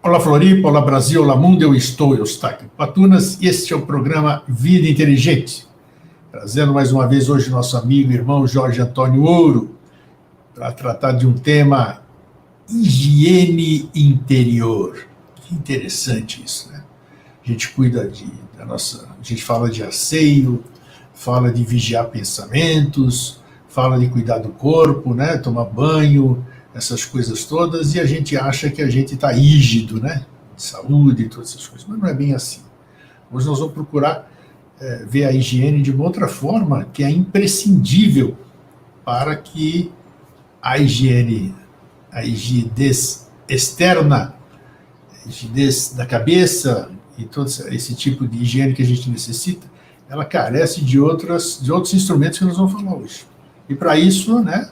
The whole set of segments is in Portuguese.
Olá Floripa, olá Brasil, olá mundo, eu estou, Eustáquio Patunas, e este é o programa Vida Inteligente, trazendo mais uma vez hoje nosso amigo e irmão Jorge Antônio Ouro, para tratar de um tema, higiene interior. Que interessante isso, né? A gente cuida a gente fala de asseio, fala de vigiar pensamentos, fala de cuidar do corpo, né? Tomar banho, essas coisas todas, e a gente acha que a gente está rígido, né? De saúde e todas essas coisas, mas não é bem assim. Hoje nós vamos procurar ver a higiene de uma outra forma que é imprescindível para que a rigidez externa, a rigidez da cabeça e todo esse tipo de higiene que a gente necessita, ela carece de outros instrumentos que nós vamos falar hoje. E para isso, né,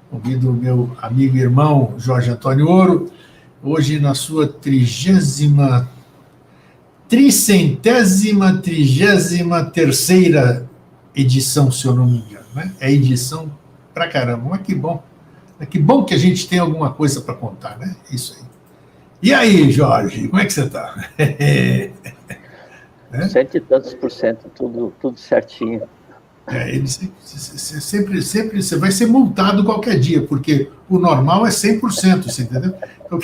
convido o meu amigo e irmão Jorge Antônio Ouro, hoje na sua 33ª edição, se eu não me engano, né? É edição pra caramba, mas que bom. Que bom que a gente tem alguma coisa para contar, né? Isso aí. E aí, Jorge, como é que você está? Cento e tantos por cento, tudo certinho. Sempre você vai ser multado qualquer dia, porque o normal é 100%, você entendeu? Então,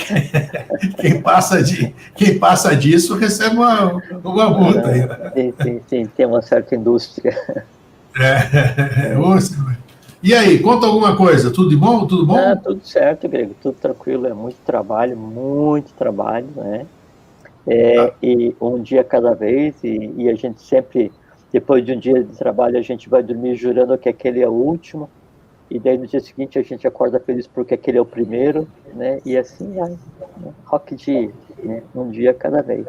quem passa disso recebe uma multa. Tem uma certa indústria. E aí, conta alguma coisa, tudo de bom? Tudo bom? Tudo certo, Grego, tudo tranquilo, é muito trabalho, né? E um dia cada vez, e a gente sempre... Depois de um dia de trabalho, a gente vai dormir jurando que aquele é o último, e daí no dia seguinte a gente acorda feliz porque aquele é o primeiro, né? E assim vai, né? Rock de um dia cada vez.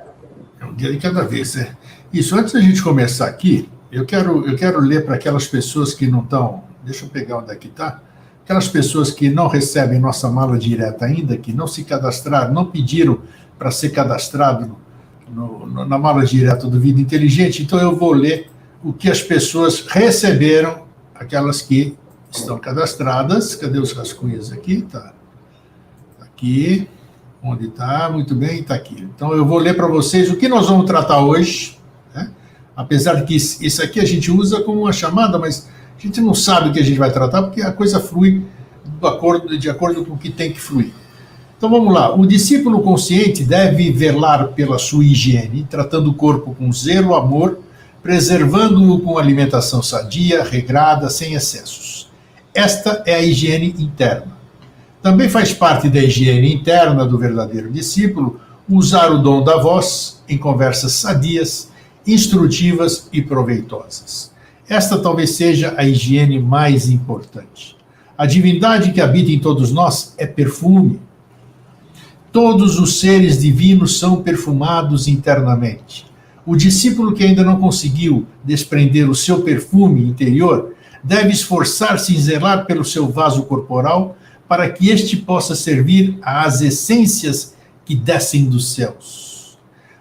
É um dia de cada vez, né? Isso, antes da gente começar aqui, eu quero ler para aquelas pessoas que não estão... Deixa eu pegar onde é que está. Aquelas pessoas que não recebem nossa mala direta ainda, que não se cadastraram, não pediram para ser cadastrado na mala direta do Vida Inteligente, então eu vou ler o que as pessoas receberam, aquelas que estão cadastradas. Cadê os rascunhos aqui? Tá aqui. Onde está? Muito bem, está aqui. Então eu vou ler para vocês o que nós vamos tratar hoje, né? Apesar de que isso aqui a gente usa como uma chamada, mas a gente não sabe o que a gente vai tratar, porque a coisa flui de acordo com o que tem que fluir. Então vamos lá. O discípulo consciente deve velar pela sua higiene, tratando o corpo com zelo, amor, preservando-o com alimentação sadia, regrada, sem excessos. Esta é a higiene interna. Também faz parte da higiene interna do verdadeiro discípulo usar o dom da voz em conversas sadias, instrutivas e proveitosas. Esta talvez seja a higiene mais importante. A divindade que habita em todos nós é perfume. Todos os seres divinos são perfumados internamente. O discípulo que ainda não conseguiu desprender o seu perfume interior deve esforçar-se em zelar pelo seu vaso corporal para que este possa servir às essências que descem dos céus.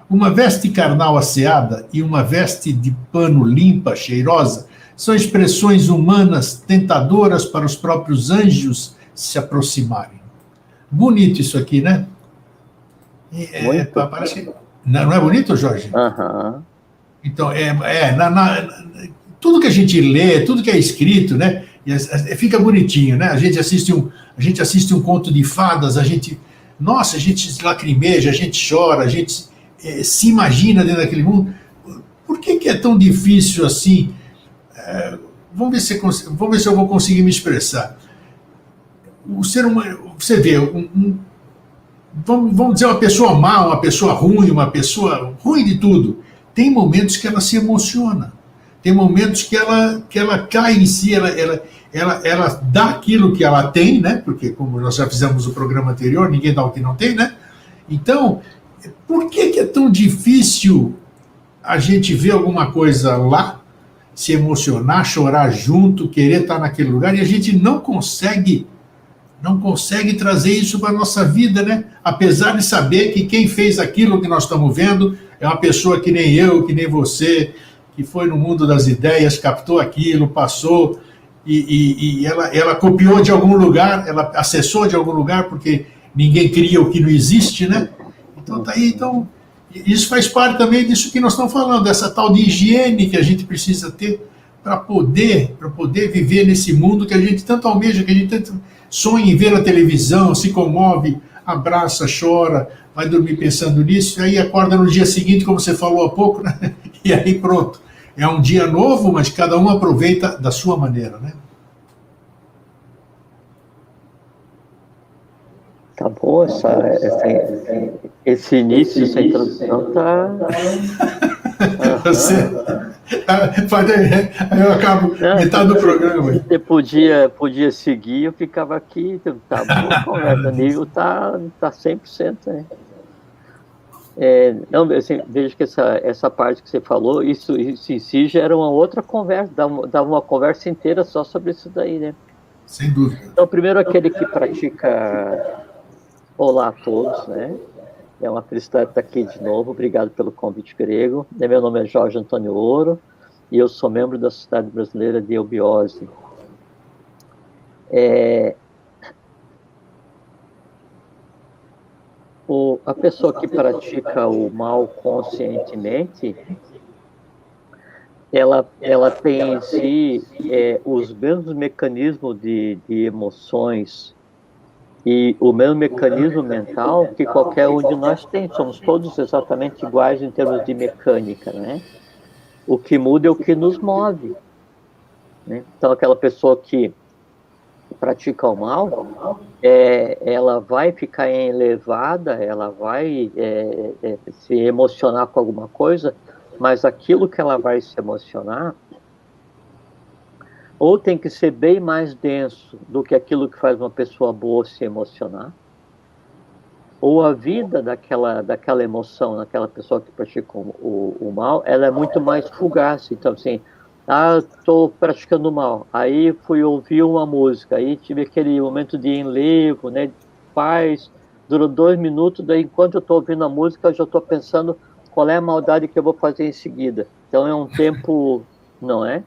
Uma veste carnal asseada e uma veste de pano limpa, cheirosa, são expressões humanas tentadoras para os próprios anjos se aproximarem. Bonito isso aqui, né? Parece que... Não é bonito, Jorge? Uhum. Então, tudo que a gente lê, tudo que é escrito, né, fica bonitinho, né? A gente assiste um conto de fadas, a gente se lacrimeja, a gente chora, a gente se imagina dentro daquele mundo. Por que é tão difícil assim? Vamos ver se eu vou conseguir me expressar. O ser humano, você vê, vamos dizer, uma pessoa má, uma pessoa ruim de tudo, tem momentos que ela se emociona, tem momentos que ela cai em si, ela dá aquilo que ela tem, né? Porque, como nós já fizemos no programa anterior, ninguém dá o que não tem, né? Então, por que é tão difícil a gente ver alguma coisa lá, se emocionar, chorar junto, querer estar naquele lugar, e a gente não consegue trazer isso para a nossa vida, né? Apesar de saber que quem fez aquilo que nós estamos vendo é uma pessoa que nem eu, que nem você, que foi no mundo das ideias, captou aquilo, passou, e ela copiou de algum lugar, ela acessou de algum lugar, porque ninguém cria o que não existe, né? Então, tá aí, então, isso faz parte também disso que nós estamos falando, dessa tal de higiene que a gente precisa ter para poder viver nesse mundo que a gente tanto almeja, que a gente tanto sonha em ver na televisão, se comove, abraça, chora, vai dormir pensando nisso, e aí acorda no dia seguinte, como você falou há pouco, né? E aí pronto. É um dia novo, mas cada um aproveita da sua maneira, né? Tá bom, esse início, essa introdução tá... Você... Aí eu acabo metade do programa. Você podia seguir, eu ficava aqui, tá boa a conversa, o nível tá 100%, né? Não, assim, vejo que essa parte que você falou, isso em si já era uma outra conversa, dava uma conversa inteira só sobre isso daí, né? Sem dúvida. Então, primeiro aquele que pratica... Olá a todos, né? É uma felicidade estar aqui de novo, obrigado pelo convite grego. Meu nome é Jorge Antônio Ouro e eu sou membro da Sociedade Brasileira de Eubiose. A pessoa que pratica o mal conscientemente, ela tem em si os mesmos mecanismos de emoções e o mesmo mecanismo mental que qualquer um de nós tem. Somos todos exatamente iguais em termos de mecânica, né? O que muda é o que nos move, né? Então, aquela pessoa que pratica o mal, ela vai ficar elevada, ela vai se emocionar com alguma coisa, mas aquilo que ela vai se emocionar ou tem que ser bem mais denso do que aquilo que faz uma pessoa boa se emocionar, ou a vida daquela emoção, daquela pessoa que pratica o mal, ela é muito mais fugaz. Então, assim, estou praticando mal, aí fui ouvir uma música, aí tive aquele momento de enlevo, né, de paz, durou 2 minutos, daí enquanto eu estou ouvindo a música, eu já estou pensando qual é a maldade que eu vou fazer em seguida. Então é um tempo, não é?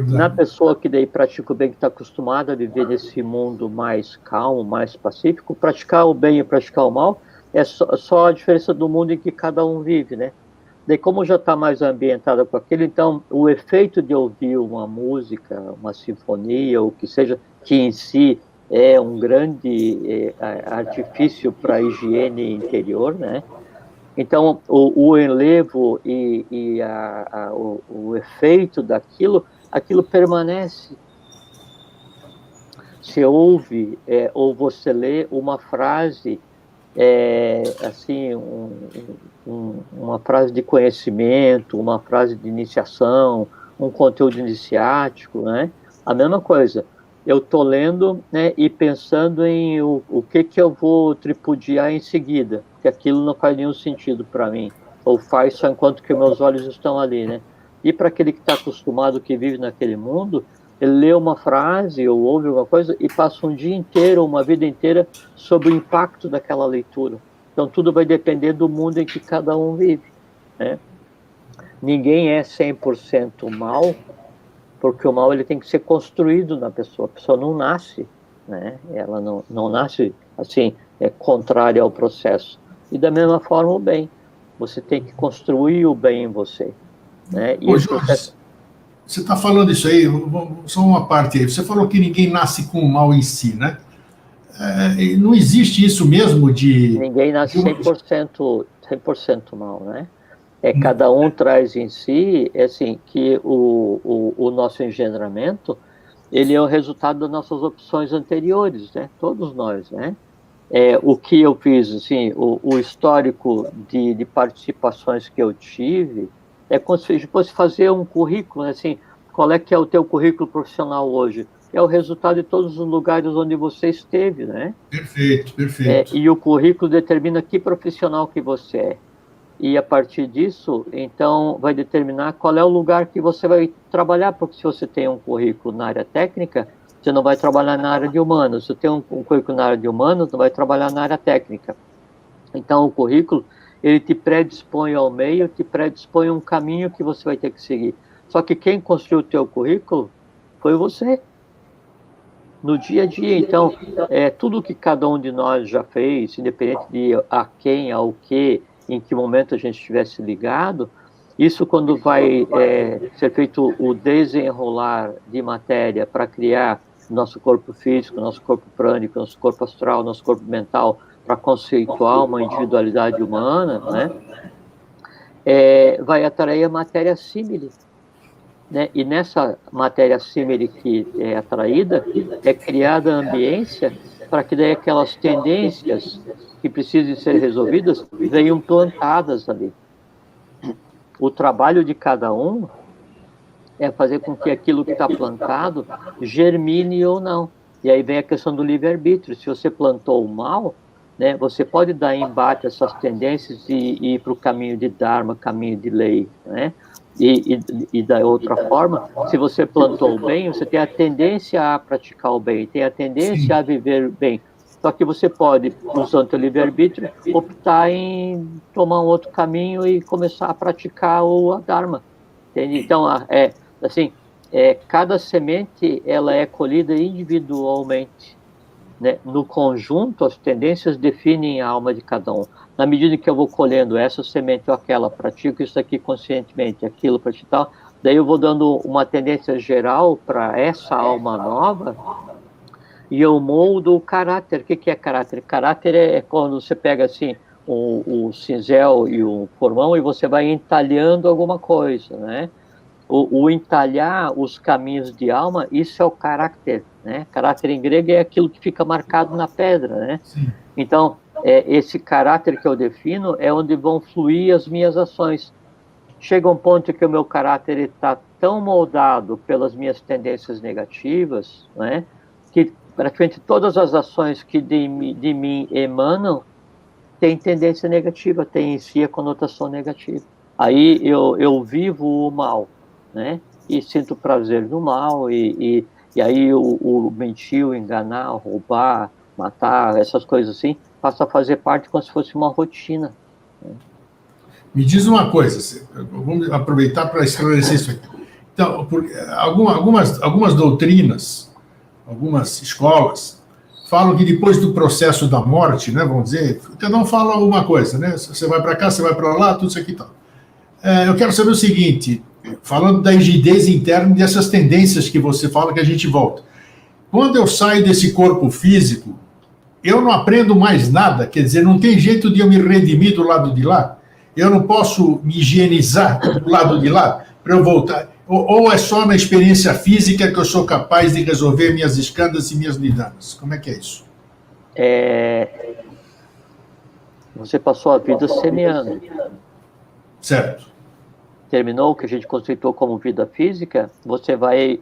Na pessoa que daí pratica o bem, que está acostumada a viver nesse mundo mais calmo, mais pacífico, praticar o bem e praticar o mal é só a diferença do mundo em que cada um vive, né? Daí, como já está mais ambientada com aquilo, então o efeito de ouvir uma música, uma sinfonia, ou que seja, que em si é um grande artifício para a higiene interior, né? Então, o enlevo e o efeito daquilo, aquilo permanece. Você ouve ou você lê uma frase, assim, uma frase de conhecimento, uma frase de iniciação, um conteúdo iniciático, né? A mesma coisa. Eu estou lendo, né, e pensando em o que eu vou tripudiar em seguida, porque aquilo não faz nenhum sentido para mim, ou faz só enquanto que meus olhos estão ali, né? E para aquele que está acostumado, que vive naquele mundo, ele lê uma frase ou ouve alguma coisa e passa um dia inteiro, uma vida inteira, sobre o impacto daquela leitura. Então, tudo vai depender do mundo em que cada um vive, né? Ninguém é 100% mal, porque o mal ele tem que ser construído na pessoa. A pessoa não nasce, né? Ela não nasce assim, contrária ao processo. E da mesma forma o bem. Você tem que construir o bem em você, né? E Jorge, você está falando isso aí, só uma parte aí. Você falou que ninguém nasce com o mal em si, né? Não existe isso mesmo de... Ninguém nasce 100% mal, né? Cada um traz em si, assim, que o nosso engendramento, ele é o resultado das nossas opções anteriores, né? Todos nós, né? O que eu fiz, assim, o histórico de participações que eu tive, como se fosse fazer um currículo, né? Assim, qual é que é o teu currículo profissional hoje? É o resultado de todos os lugares onde você esteve, né? Perfeito, perfeito. E o currículo determina que profissional que você é. E a partir disso, então, vai determinar qual é o lugar que você vai trabalhar, porque se você tem um currículo na área técnica, você não vai trabalhar na área de humanos. Se você tem um currículo na área de humanos, não vai trabalhar na área técnica. Então, o currículo, ele te predispõe ao meio, te predispõe um caminho que você vai ter que seguir. Só que quem construiu o teu currículo foi você. no dia a dia. Então, tudo que cada um de nós já fez, independente de a quem, ao que, em que momento a gente estivesse ligado, isso quando vai ser feito o desenrolar de matéria para criar nosso corpo físico, nosso corpo prânico, nosso corpo astral, nosso corpo mental, para conceituar uma individualidade humana, né? Vai atrair a matéria símile, né? E nessa matéria símile que é atraída, é criada a ambiência para que daí aquelas tendências que precisem ser resolvidas venham plantadas ali. O trabalho de cada um é fazer com que aquilo que está plantado germine ou não. E aí vem a questão do livre-arbítrio. Se você plantou o mal, né, você pode dar embate a essas tendências e ir para o caminho de Dharma, caminho de lei, né? E da outra forma, se você plantou o bem, você tem a tendência a praticar o bem, tem a tendência Sim. a viver bem. Só que você pode, usando o livre-arbítrio, optar em tomar um outro caminho e começar a praticar o Dharma. Entende? Então, assim, cada semente ela é colhida individualmente, né? No conjunto, as tendências definem a alma de cada um. Na medida que eu vou colhendo essa semente ou aquela, pratico isso aqui conscientemente, aquilo para tal, daí eu vou dando uma tendência geral para essa alma nova e eu moldo o caráter. O que é caráter? Caráter é quando você pega assim o cinzel e o formão e você vai entalhando alguma coisa, né? O entalhar os caminhos de alma, isso é o caráter, né? Caráter em grego é aquilo que fica marcado na pedra, né? Sim. Então, esse caráter que eu defino é onde vão fluir as minhas ações. Chega um ponto que o meu caráter está tão moldado pelas minhas tendências negativas, né? Que praticamente todas as ações que de mim emanam têm tendência negativa, têm em si a conotação negativa. Aí eu vivo o mal, né? E sinto prazer no mal, e aí o mentir, o enganar, o roubar, matar, essas coisas assim, passa a fazer parte como se fosse uma rotina. Né? Me diz uma coisa, vamos aproveitar para esclarecer isso aqui. Então, algumas doutrinas, algumas escolas, falam que depois do processo da morte, né, vamos dizer, cada um fala alguma coisa, né? Você vai para cá, você vai para lá, tudo isso aqui e tal. Eu quero saber o seguinte, falando da rigidez interna dessas tendências que você fala que a gente volta. Quando eu saio desse corpo físico, eu não aprendo mais nada, quer dizer, não tem jeito de eu me redimir do lado de lá? Eu não posso me higienizar do lado de lá para eu voltar? Ou é só na experiência física que eu sou capaz de resolver minhas escandas e minhas lidanas? Como é que é isso? Você passou a vida semeando. Certo. Terminou o que a gente conceitou como vida física, você vai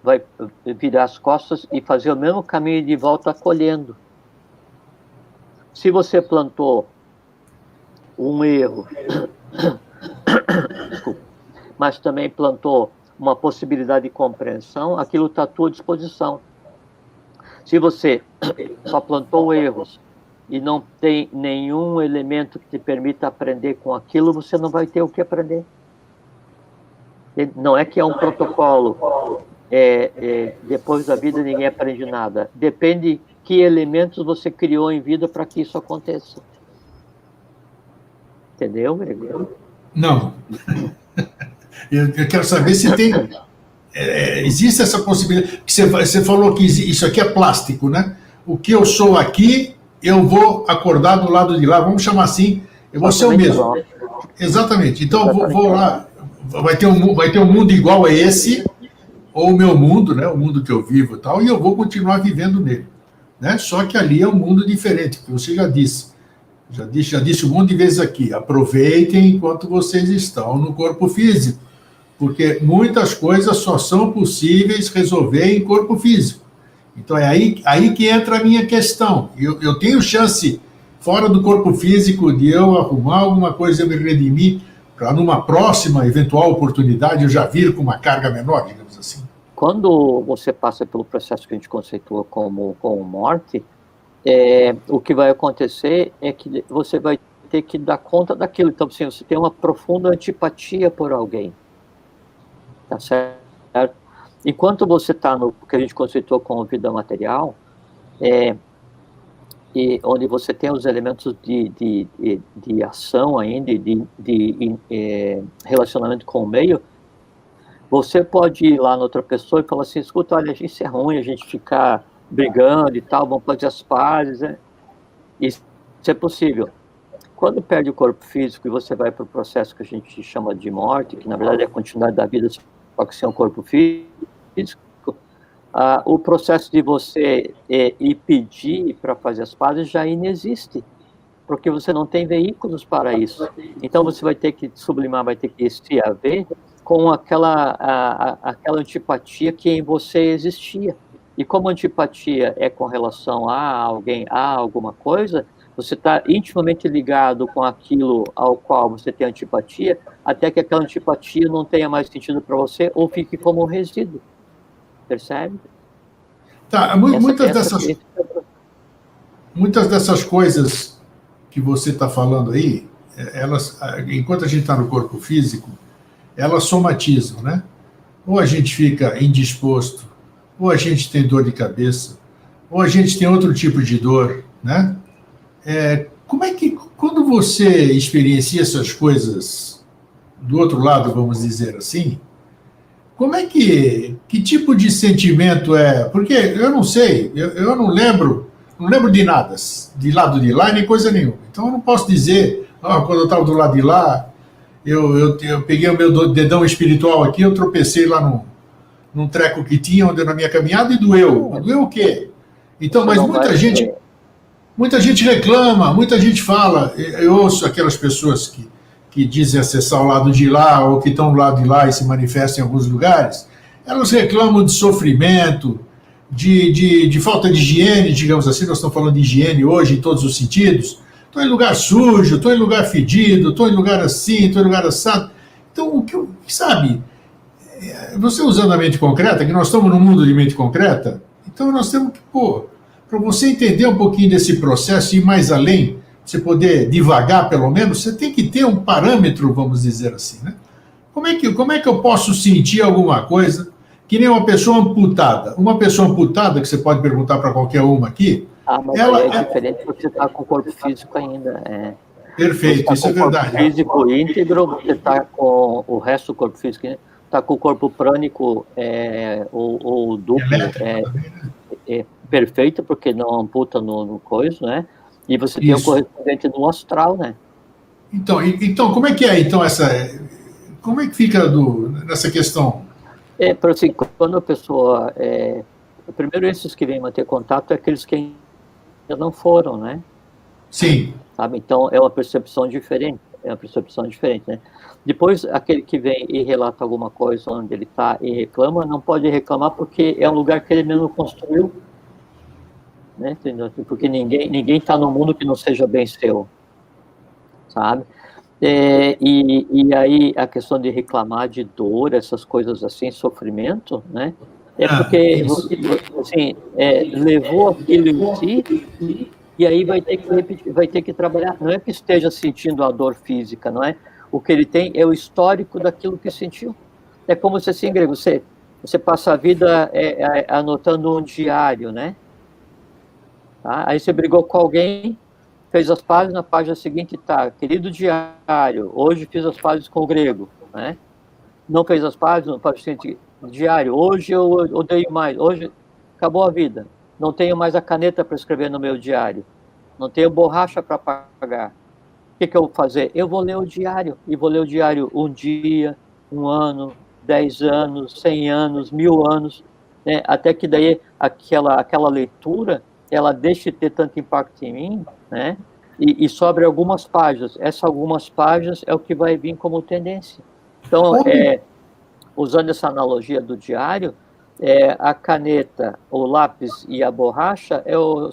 vai virar as costas e fazer o mesmo caminho de volta colhendo. Se você plantou um erro, mas também plantou uma possibilidade de compreensão, aquilo está à tua disposição. Se você só plantou erros e não tem nenhum elemento que te permita aprender com aquilo, você não vai ter o que aprender. Não é que é um protocolo, depois da vida ninguém aprende nada. Depende que elementos você criou em vida para que isso aconteça. Entendeu, Gregor? Não. Eu quero saber se tem... existe essa possibilidade... Você falou que isso aqui é plástico, né? O que eu sou aqui, eu vou acordar do lado de lá, vamos chamar assim, eu vou ser o mesmo. Exatamente. Então, eu vou lá... Vai ter um mundo igual a esse, ou o meu mundo, né, o mundo que eu vivo e tal, e eu vou continuar vivendo nele. Né? Só que ali é um mundo diferente, que você já disse. Já disse um monte de vezes aqui. Aproveitem enquanto vocês estão no corpo físico, porque muitas coisas só são possíveis resolver em corpo físico. Então é aí que entra a minha questão. Eu tenho chance, fora do corpo físico, de eu arrumar alguma coisa, eu me redimir, para numa próxima eventual oportunidade eu já vir com uma carga menor, digamos assim. Quando você passa pelo processo que a gente conceitua como morte, o que vai acontecer é que você vai ter que dar conta daquilo. Então, assim, você tem uma profunda antipatia por alguém, tá certo? enquanto você está no que a gente conceitou como vida material, e onde você tem os elementos de ação ainda, de relacionamento com o meio, você pode ir lá na outra pessoa e falar assim, escuta, olha, isso é ruim, a gente ficar brigando e tal, vamos fazer as pazes, né? Isso é possível. Quando perde o corpo físico e você vai para o processo que a gente chama de morte, que na verdade é a continuidade da vida, só que sem o corpo físico, o processo de você ir pedir para fazer as pazes já inexiste, porque você não tem veículos para isso. Então você vai ter que sublimar, vai ter que se haver com aquela antipatia que em você existia. E como a antipatia é com relação a alguém, a alguma coisa, você está intimamente ligado com aquilo ao qual você tem antipatia, até que aquela antipatia não tenha mais sentido para você ou fique como um resíduo. Percebe? Tá, muitas dessas coisas que você está falando aí, elas, enquanto a gente está no corpo físico, elas somatizam, né? Ou a gente fica indisposto, ou a gente tem dor de cabeça, ou a gente tem outro tipo de dor, né? Como é que, quando você experiencia essas coisas do outro lado, vamos dizer assim, como é que tipo de sentimento é? Porque eu não sei, eu não lembro de nada, de lado de lá, nem coisa nenhuma. Então eu não posso dizer, quando eu estava do lado de lá, eu peguei o meu dedão espiritual aqui, eu tropecei lá num treco que tinha onde na minha caminhada e doeu. Doeu o quê? Então, mas muita gente reclama, muita gente fala. Eu ouço aquelas pessoas que dizem acessar o lado de lá ou que estão do lado de lá e se manifestam em alguns lugares, elas reclamam de sofrimento, de falta de higiene, digamos assim. Nós estamos falando de higiene hoje em todos os sentidos. Estou em lugar sujo, estou em lugar fedido, estou em lugar assim, estou em lugar assado. Então, sabe, você usando a mente concreta, que nós estamos num mundo de mente concreta, então nós temos que, para você entender um pouquinho desse processo e ir mais além, você poder divagar pelo menos, você tem que ter um parâmetro, vamos dizer assim, né? Como é que eu posso sentir alguma coisa que nem uma pessoa amputada? Uma pessoa amputada, que você pode perguntar para qualquer uma aqui, mas é diferente porque você está com o corpo físico ainda. Perfeito, isso é verdade. O corpo físico íntegro, você está com o resto do corpo físico, está com o corpo prânico ou duplo, perfeito, porque não amputa no coisa, né? E você tem o correspondente no astral, né? Então, como é que é, então, como é que fica nessa questão? Por assim, quando a pessoa, primeiro esses que vêm manter contato é aqueles que ainda não foram, né? Sim. Sabe? Então, é uma percepção diferente, né? Depois, aquele que vem e relata alguma coisa onde ele está e reclama, não pode reclamar porque é um lugar que ele mesmo construiu, né? Porque ninguém está no mundo que não seja bem seu, sabe? E aí a questão de reclamar de dor, essas coisas assim, sofrimento, né? Porque assim, levou aquilo em si e aí vai ter que repetir, vai ter que trabalhar. Não é que esteja sentindo a dor física, não é? O que ele tem é o histórico daquilo que sentiu. É como se assim, Grego, você passa a vida anotando um diário, né? Tá? Aí você brigou com alguém, fez as pazes, na página seguinte tá, querido diário, hoje fiz as pazes com o Grego, né? Não fez as pazes, na página seguinte, diário, hoje eu odeio mais, hoje acabou a vida, não tenho mais a caneta para escrever no meu diário, não tenho borracha para pagar. O que eu vou fazer? Eu vou ler o diário, e vou ler o diário um dia, um ano, 10 anos, 100 anos, 1000 anos, né? Até que daí aquela leitura ela deixa de ter tanto impacto em mim, né? E sobre algumas páginas. Essas algumas páginas é o que vai vir como tendência. Então, usando essa analogia do diário, a caneta, o lápis e a borracha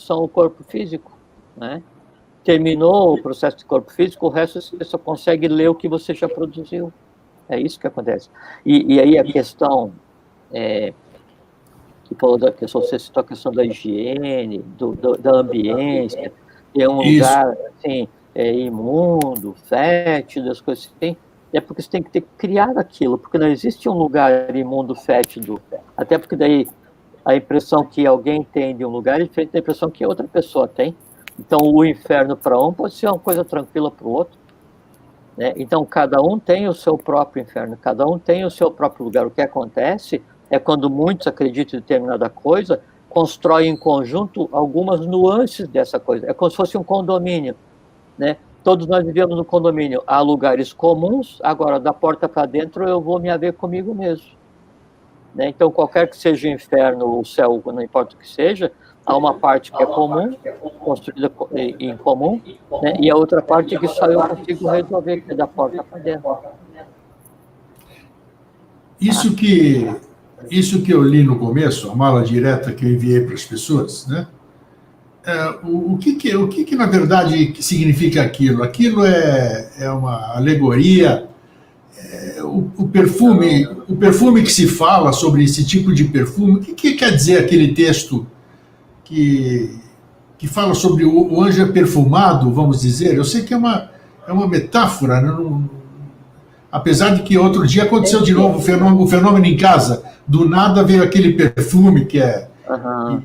são o corpo físico, né? Terminou o processo de corpo físico, o resto você só consegue ler o que você já produziu. É isso que acontece. E aí a questão... que falou você citou a questão da higiene, da ambiência, é um lugar assim, imundo, fétido, as coisas assim. é porque você tem que ter criado aquilo, porque não existe um lugar imundo fétido, até porque daí a impressão que alguém tem de um lugar é diferente da impressão que outra pessoa tem. Então, o inferno para um pode ser uma coisa tranquila para o outro, né? Então, cada um tem o seu próprio inferno, cada um tem o seu próprio lugar. O que acontece é quando muitos acreditam em determinada coisa, constroem em conjunto algumas nuances dessa coisa. É como se fosse um condomínio, né? Todos nós vivemos no condomínio. Há lugares comuns, agora, da porta para dentro, eu vou me haver comigo mesmo, né? Então, qualquer que seja o inferno ou o céu, não importa o que seja, há uma parte que é comum, construída em comum, né? E a outra parte que só eu consigo resolver, que é da porta para dentro. Isso que eu li no começo, a mala direta que eu enviei para as pessoas, né? O que na verdade significa aquilo? Aquilo é uma alegoria. O perfume que se fala sobre esse tipo de perfume, o que quer dizer aquele texto que fala sobre o anjo é perfumado, vamos dizer? Eu sei que é uma metáfora, né? Apesar de que outro dia aconteceu de novo o fenômeno em casa. Do nada veio aquele perfume que é...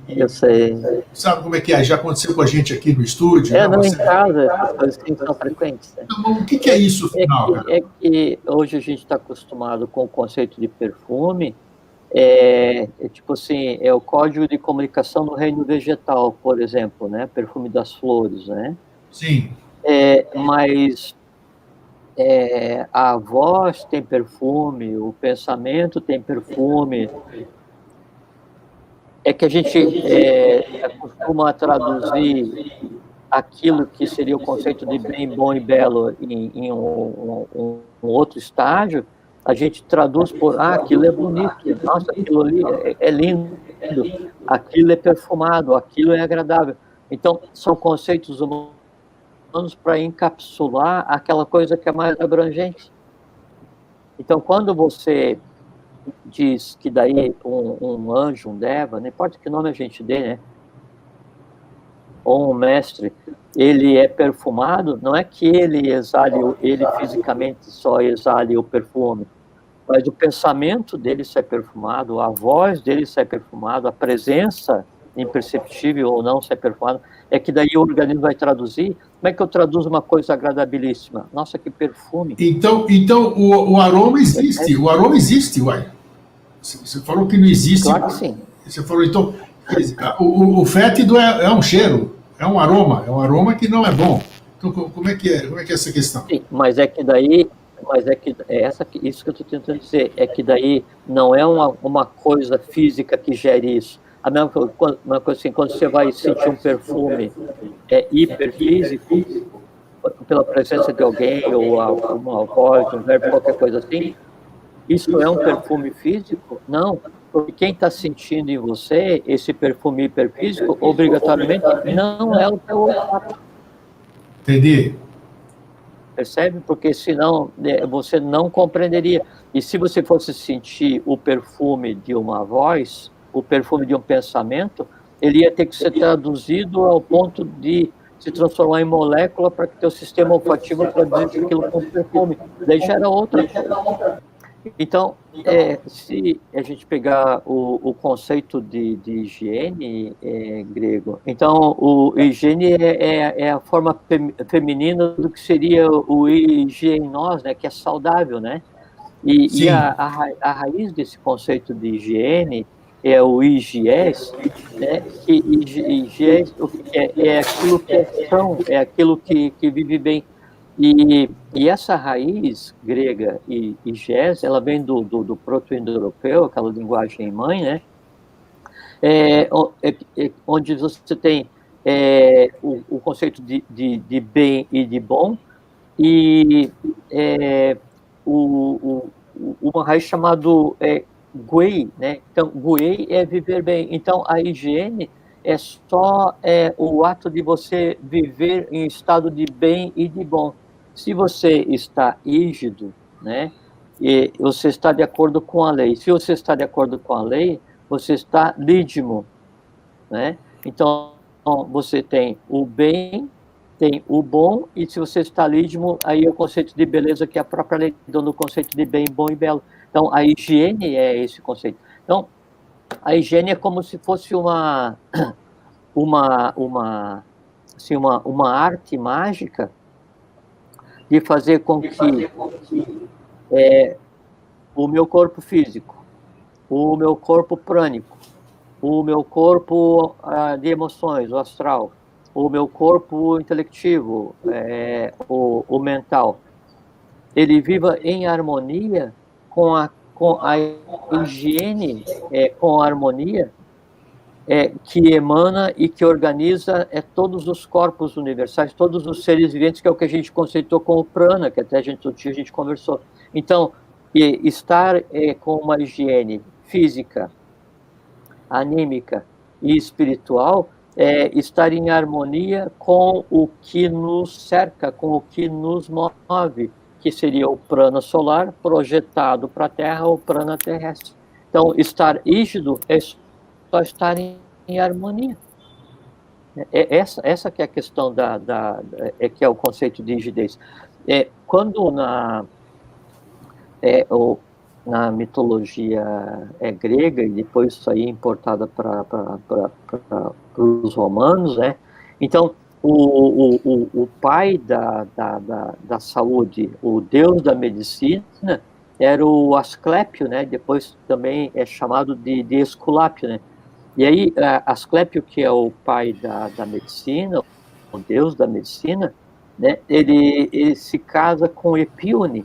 eu sei. Sabe como é que é? Já aconteceu com a gente aqui no estúdio. Não, em casa, essas coisas sim são frequentes. Né? Então, o que é isso, afinal? É que hoje a gente está acostumado com o conceito de perfume, tipo assim, é o código de comunicação no reino vegetal, por exemplo, né? Perfume das flores, né? Sim. Mas a voz tem perfume, o pensamento tem perfume. É que a gente costuma traduzir aquilo que seria o conceito de bem, bom e belo em um outro estágio, a gente traduz por, aquilo é bonito, nossa, aquilo ali é lindo, aquilo é perfumado, aquilo é agradável. Então, são conceitos humanos para encapsular aquela coisa que é mais abrangente. Então, quando você diz que daí um anjo, um deva, não importa que nome a gente dê, né? Ou um mestre, ele é perfumado, não é que ele fisicamente só exale o perfume, mas o pensamento dele sai perfumado, a voz dele sai perfumado, a presença imperceptível ou não sai perfumado, é que daí o organismo vai traduzir. Como é que eu traduzo uma coisa agradabilíssima? Nossa, que perfume. Então o aroma existe, uai. Você falou que não existe. Claro que sim. Você falou, então, o fétido é um cheiro, é um aroma que não é bom. Então, como é que é essa questão? Sim, isso que eu estou tentando dizer, é que daí não é uma coisa física que gere isso. A mesma coisa assim, quando você vai sentir um perfume hiperfísico, pela presença de alguém, ou uma voz, um verbo, qualquer coisa assim, isso é um perfume físico? Não, porque quem está sentindo em você esse perfume hiperfísico, obrigatoriamente, não é o teu olfato. Entendi. Percebe? Porque senão você não compreenderia. E se você fosse sentir o perfume de uma voz, o perfume de um pensamento, ele ia ter que ser traduzido ao ponto de se transformar em molécula para que teu sistema olfativo traduzisse aquilo como perfume. Daí já era outra coisa. Então, se a gente pegar o conceito de higiene grego, então o higiene é a forma feminina do que seria o higienos, né, que é saudável, né? E a raiz desse conceito de higiene é o higies, né? Que higies é aquilo que é são, é aquilo que vive bem. E essa raiz grega, higies, ela vem do proto-indo-europeu, aquela linguagem mãe, né? Onde você tem o conceito de bem e de bom, e uma raiz chamada guei, né? Então, guei é viver bem. Então, a higiene é só o ato de você viver em estado de bem e de bom. Se você está rígido, né, e você está de acordo com a lei. Se você está de acordo com a lei, você está lídimo, né? Então, você tem o bem tem o bom, e se você está lídimo, aí é o conceito de beleza, que é a própria lei do conceito de bem, bom e belo. Então, a higiene é esse conceito. Então, a higiene é como se fosse assim, uma arte mágica de fazer com que o meu corpo físico, o meu corpo prânico, o meu corpo de emoções, o astral, o meu corpo intelectivo, o mental, ele viva em harmonia com a higiene, com a harmonia que emana e que organiza todos os corpos universais, todos os seres viventes, que é o que a gente conceitou como prana, que até a gente conversou. Então, estar com uma higiene física, anímica e espiritual é estar em harmonia com o que nos cerca, com o que nos move, que seria o prana solar projetado para a Terra, ou prana terrestre. Então, estar rígido é só estar em harmonia. Essa que é a questão que é o conceito de rigidez. Quando na mitologia grega, e depois isso aí importada para os romanos, né? Então, o pai da saúde, o deus da medicina, era o Asclépio, né? Depois também é chamado de Esculápio, né? E aí, Asclépio, que é o pai da medicina, o deus da medicina, né? Ele se casa com Epíone.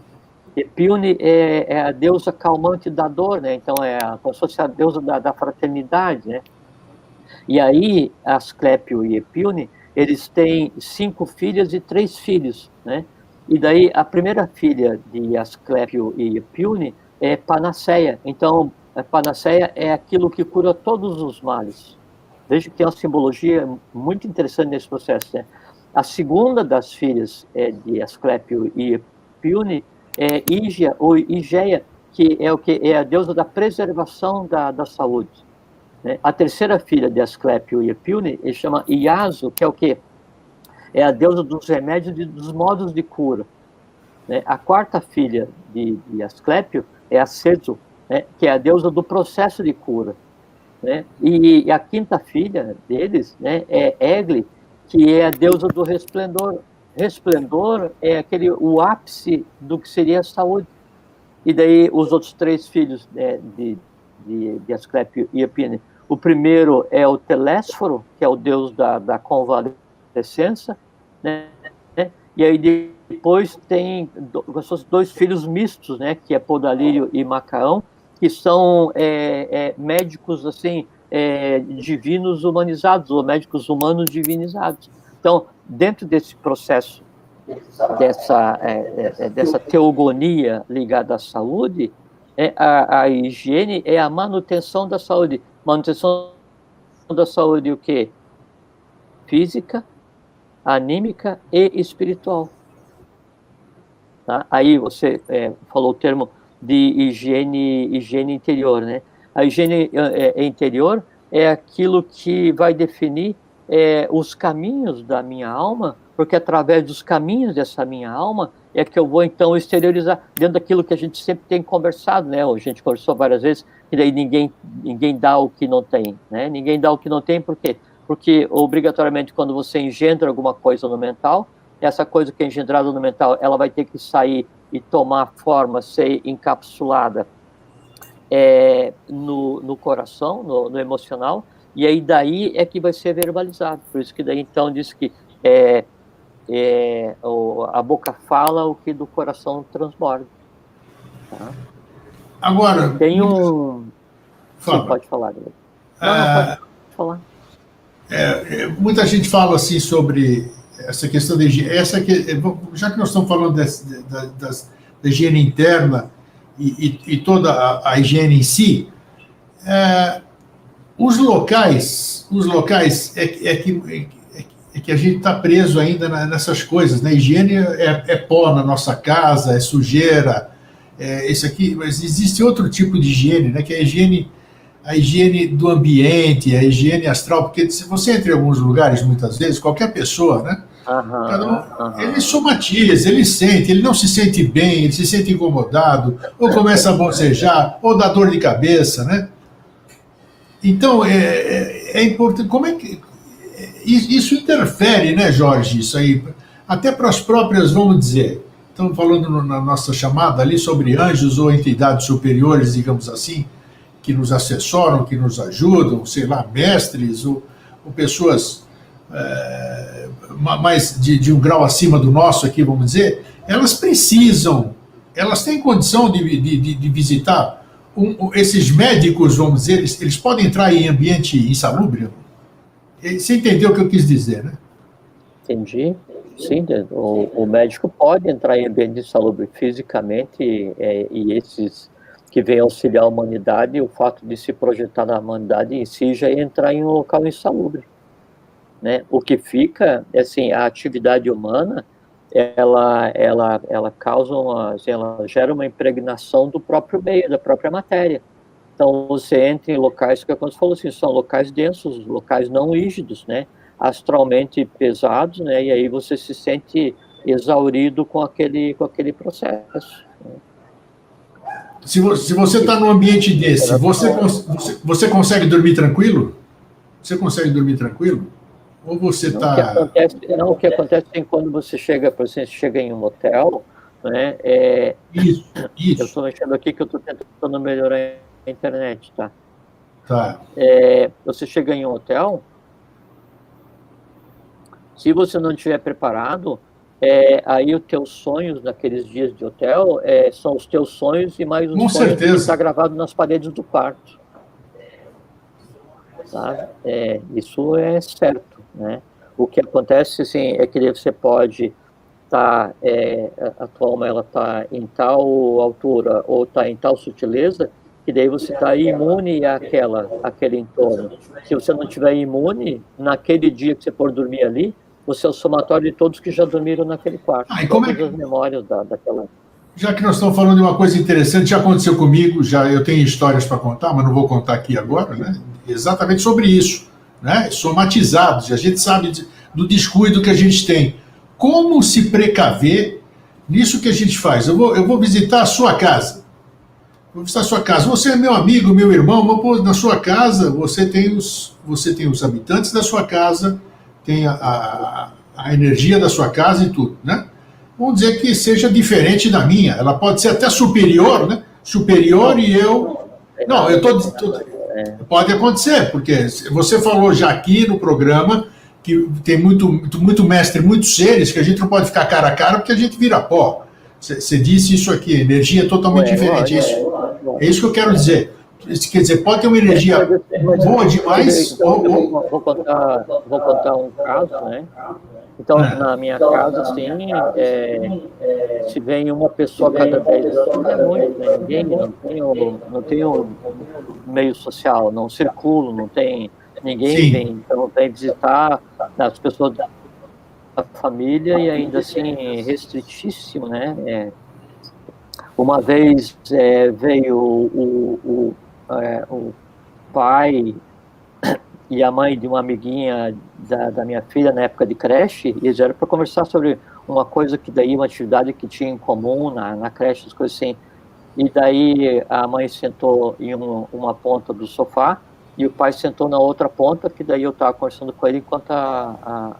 Epíone é a deusa calmante da dor, né? Então, como se fosse a deusa da fraternidade, né? E aí, Asclépio e Epíone, eles têm 5 filhas e 3 filhos, né? E daí, a primeira filha de Asclépio e Epíone é Panaceia. Então, a Panaceia é aquilo que cura todos os males. Veja que tem uma simbologia muito interessante nesse processo, né? A segunda das filhas de Asclépio e Epíone é Ígia, ou Igeia, que é a deusa da preservação da saúde. Né? A terceira filha de Asclépio e Epíone, ele chama Iaso, que é o quê? É a deusa dos remédios e dos modos de cura. Né? A quarta filha de Asclépio é a Ceso, né? Que é a deusa do processo de cura. Né? E a quinta filha deles, né, é Egle, que é a deusa do resplendor. Resplendor é o ápice do que seria a saúde. E daí os outros 3 filhos de Asclépio e Epíone. O primeiro é o Telésforo, que é o deus da convalescença, né? E aí depois tem 2 filhos mistos, né? Que é Podalírio e Macaão, que são médicos assim divinos humanizados, ou médicos humanos divinizados. Então, dentro desse processo, dessa teogonia ligada à saúde, a higiene é a manutenção da saúde. Manutenção da saúde o quê? Física, anímica e espiritual. Tá? Aí você falou o termo de higiene interior, né? A higiene interior é aquilo que vai definir os caminhos da minha alma, porque através dos caminhos dessa minha alma é que eu vou, então, exteriorizar dentro daquilo que a gente sempre tem conversado, né? A gente conversou várias vezes, que daí ninguém dá o que não tem, né? Ninguém dá o que não tem, por quê? Porque, obrigatoriamente, quando você engendra alguma coisa no mental, essa coisa que é engendrada no mental, ela vai ter que sair e tomar forma, ser encapsulada no coração, no emocional, e aí daí é que vai ser verbalizado. Por isso que daí, então, diz que a boca fala o que do coração transborda. Tá? Agora... Tem um... Fala. Sim, pode falar. Não, pode falar. Muita gente fala assim sobre essa questão de higiene. Já que nós estamos falando da higiene interna e toda a higiene em si, os locais que a gente está preso ainda nessas coisas, né? Higiene é pó na nossa casa, é sujeira, isso aqui, mas existe outro tipo de higiene, né? Que é a higiene do ambiente, a higiene astral, porque se você entra em alguns lugares, muitas vezes, qualquer pessoa, né? Ele somatiza, ele sente, ele não se sente bem, ele se sente incomodado, ou começa a bocejar, ou dá dor de cabeça, né? Então, é importante, como é que... Isso interfere, né, Jorge, isso aí, até para as próprias, vamos dizer, estamos falando na nossa chamada ali sobre anjos ou entidades superiores, digamos assim, que nos assessoram, que nos ajudam, sei lá, mestres, ou pessoas mais de um grau acima do nosso aqui, vamos dizer, elas precisam, elas têm condição de visitar esses médicos, vamos dizer, eles podem entrar em ambiente insalubre? Você entendeu o que eu quis dizer, né? Entendi. Sim, o médico pode entrar em ambiente insalubre fisicamente, e esses que vêm auxiliar a humanidade, o fato de se projetar na humanidade em si já é entrar em um local insalubre, né? O que fica, assim, a atividade humana, ela causa ela gera uma impregnação do próprio meio, da própria matéria. Então, você entra em locais que, como você falou assim, são locais densos, locais não rígidos, né? Astralmente pesados, né? E aí você se sente exaurido com aquele processo. Né? Se você está num ambiente desse, você consegue dormir tranquilo? Você consegue dormir tranquilo? Ou você está... O que acontece é quando você chega, por exemplo, chega em um hotel, né? Isso. Eu estou mexendo aqui que eu estou tentando melhorar a internet, tá? Tá. Você chega em um hotel, se você não estiver preparado, aí os teus sonhos naqueles dias de hotel são os teus sonhos e mais os sonhos que está gravado nas paredes do quarto. Tá? Isso é certo, né? O que acontece, assim, é que você pode estar, a tua alma ela está em tal altura ou está em tal sutileza, que daí você está imune àquele entorno. Se você não estiver imune, naquele dia que você for dormir ali, você é o somatório de todos que já dormiram naquele quarto. E como as memórias daquela... Já que nós estamos falando de uma coisa interessante, já aconteceu comigo, eu tenho histórias para contar, mas não vou contar aqui agora, né? Exatamente sobre isso, né? Somatizados, e a gente sabe do descuido que a gente tem. Como se precaver nisso que a gente faz? Eu vou visitar a sua casa. Vou visitar a sua casa. Você é meu amigo, meu irmão, na sua casa você tem os habitantes da sua casa, tem a energia da sua casa e tudo, né? Vamos dizer que seja diferente da minha. Ela pode ser até superior, né? Superior e eu... Não, pode acontecer, porque você falou já aqui no programa que tem muito mestre, muitos seres, que a gente não pode ficar cara a cara porque a gente vira pó. Você disse isso aqui, energia é totalmente diferente. É isso que eu quero dizer. Quer dizer, pode ter uma energia boa demais... Vou contar um caso, né? Então, na minha casa, assim, se vem uma pessoa cada 10 anos, é muito, né? Ninguém, não tenho meio social, não circulo, não tem... Ninguém vem, então vem visitar as pessoas da família e ainda assim restritíssimo, né? Uma vez veio o pai e a mãe de uma amiguinha da minha filha na época de creche, e eles eram para conversar sobre uma coisa que daí, uma atividade que tinha em comum na creche, as coisas assim. E daí a mãe sentou em uma ponta do sofá e o pai sentou na outra ponta, que daí eu estava conversando com ele enquanto a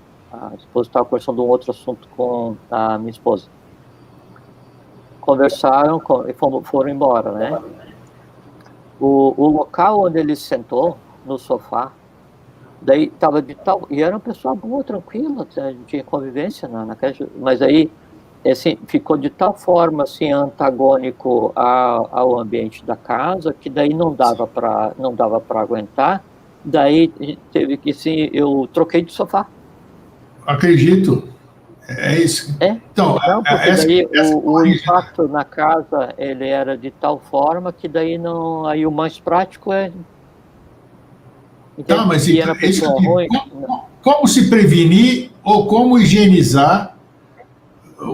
esposa estava conversando um outro assunto com a minha esposa. Conversaram e foram embora, né? O local onde ele sentou, no sofá, daí estava de tal... E era uma pessoa boa, tranquila, tinha convivência na creche, mas aí assim, ficou de tal forma assim, antagônico ao ambiente da casa, que daí não dava para aguentar, daí teve que, assim, eu troquei de sofá. Acredito. É isso. Então, daí o impacto na casa, ele era de tal forma que daí não... Aí o mais prático Tá, mas como se prevenir ou como higienizar?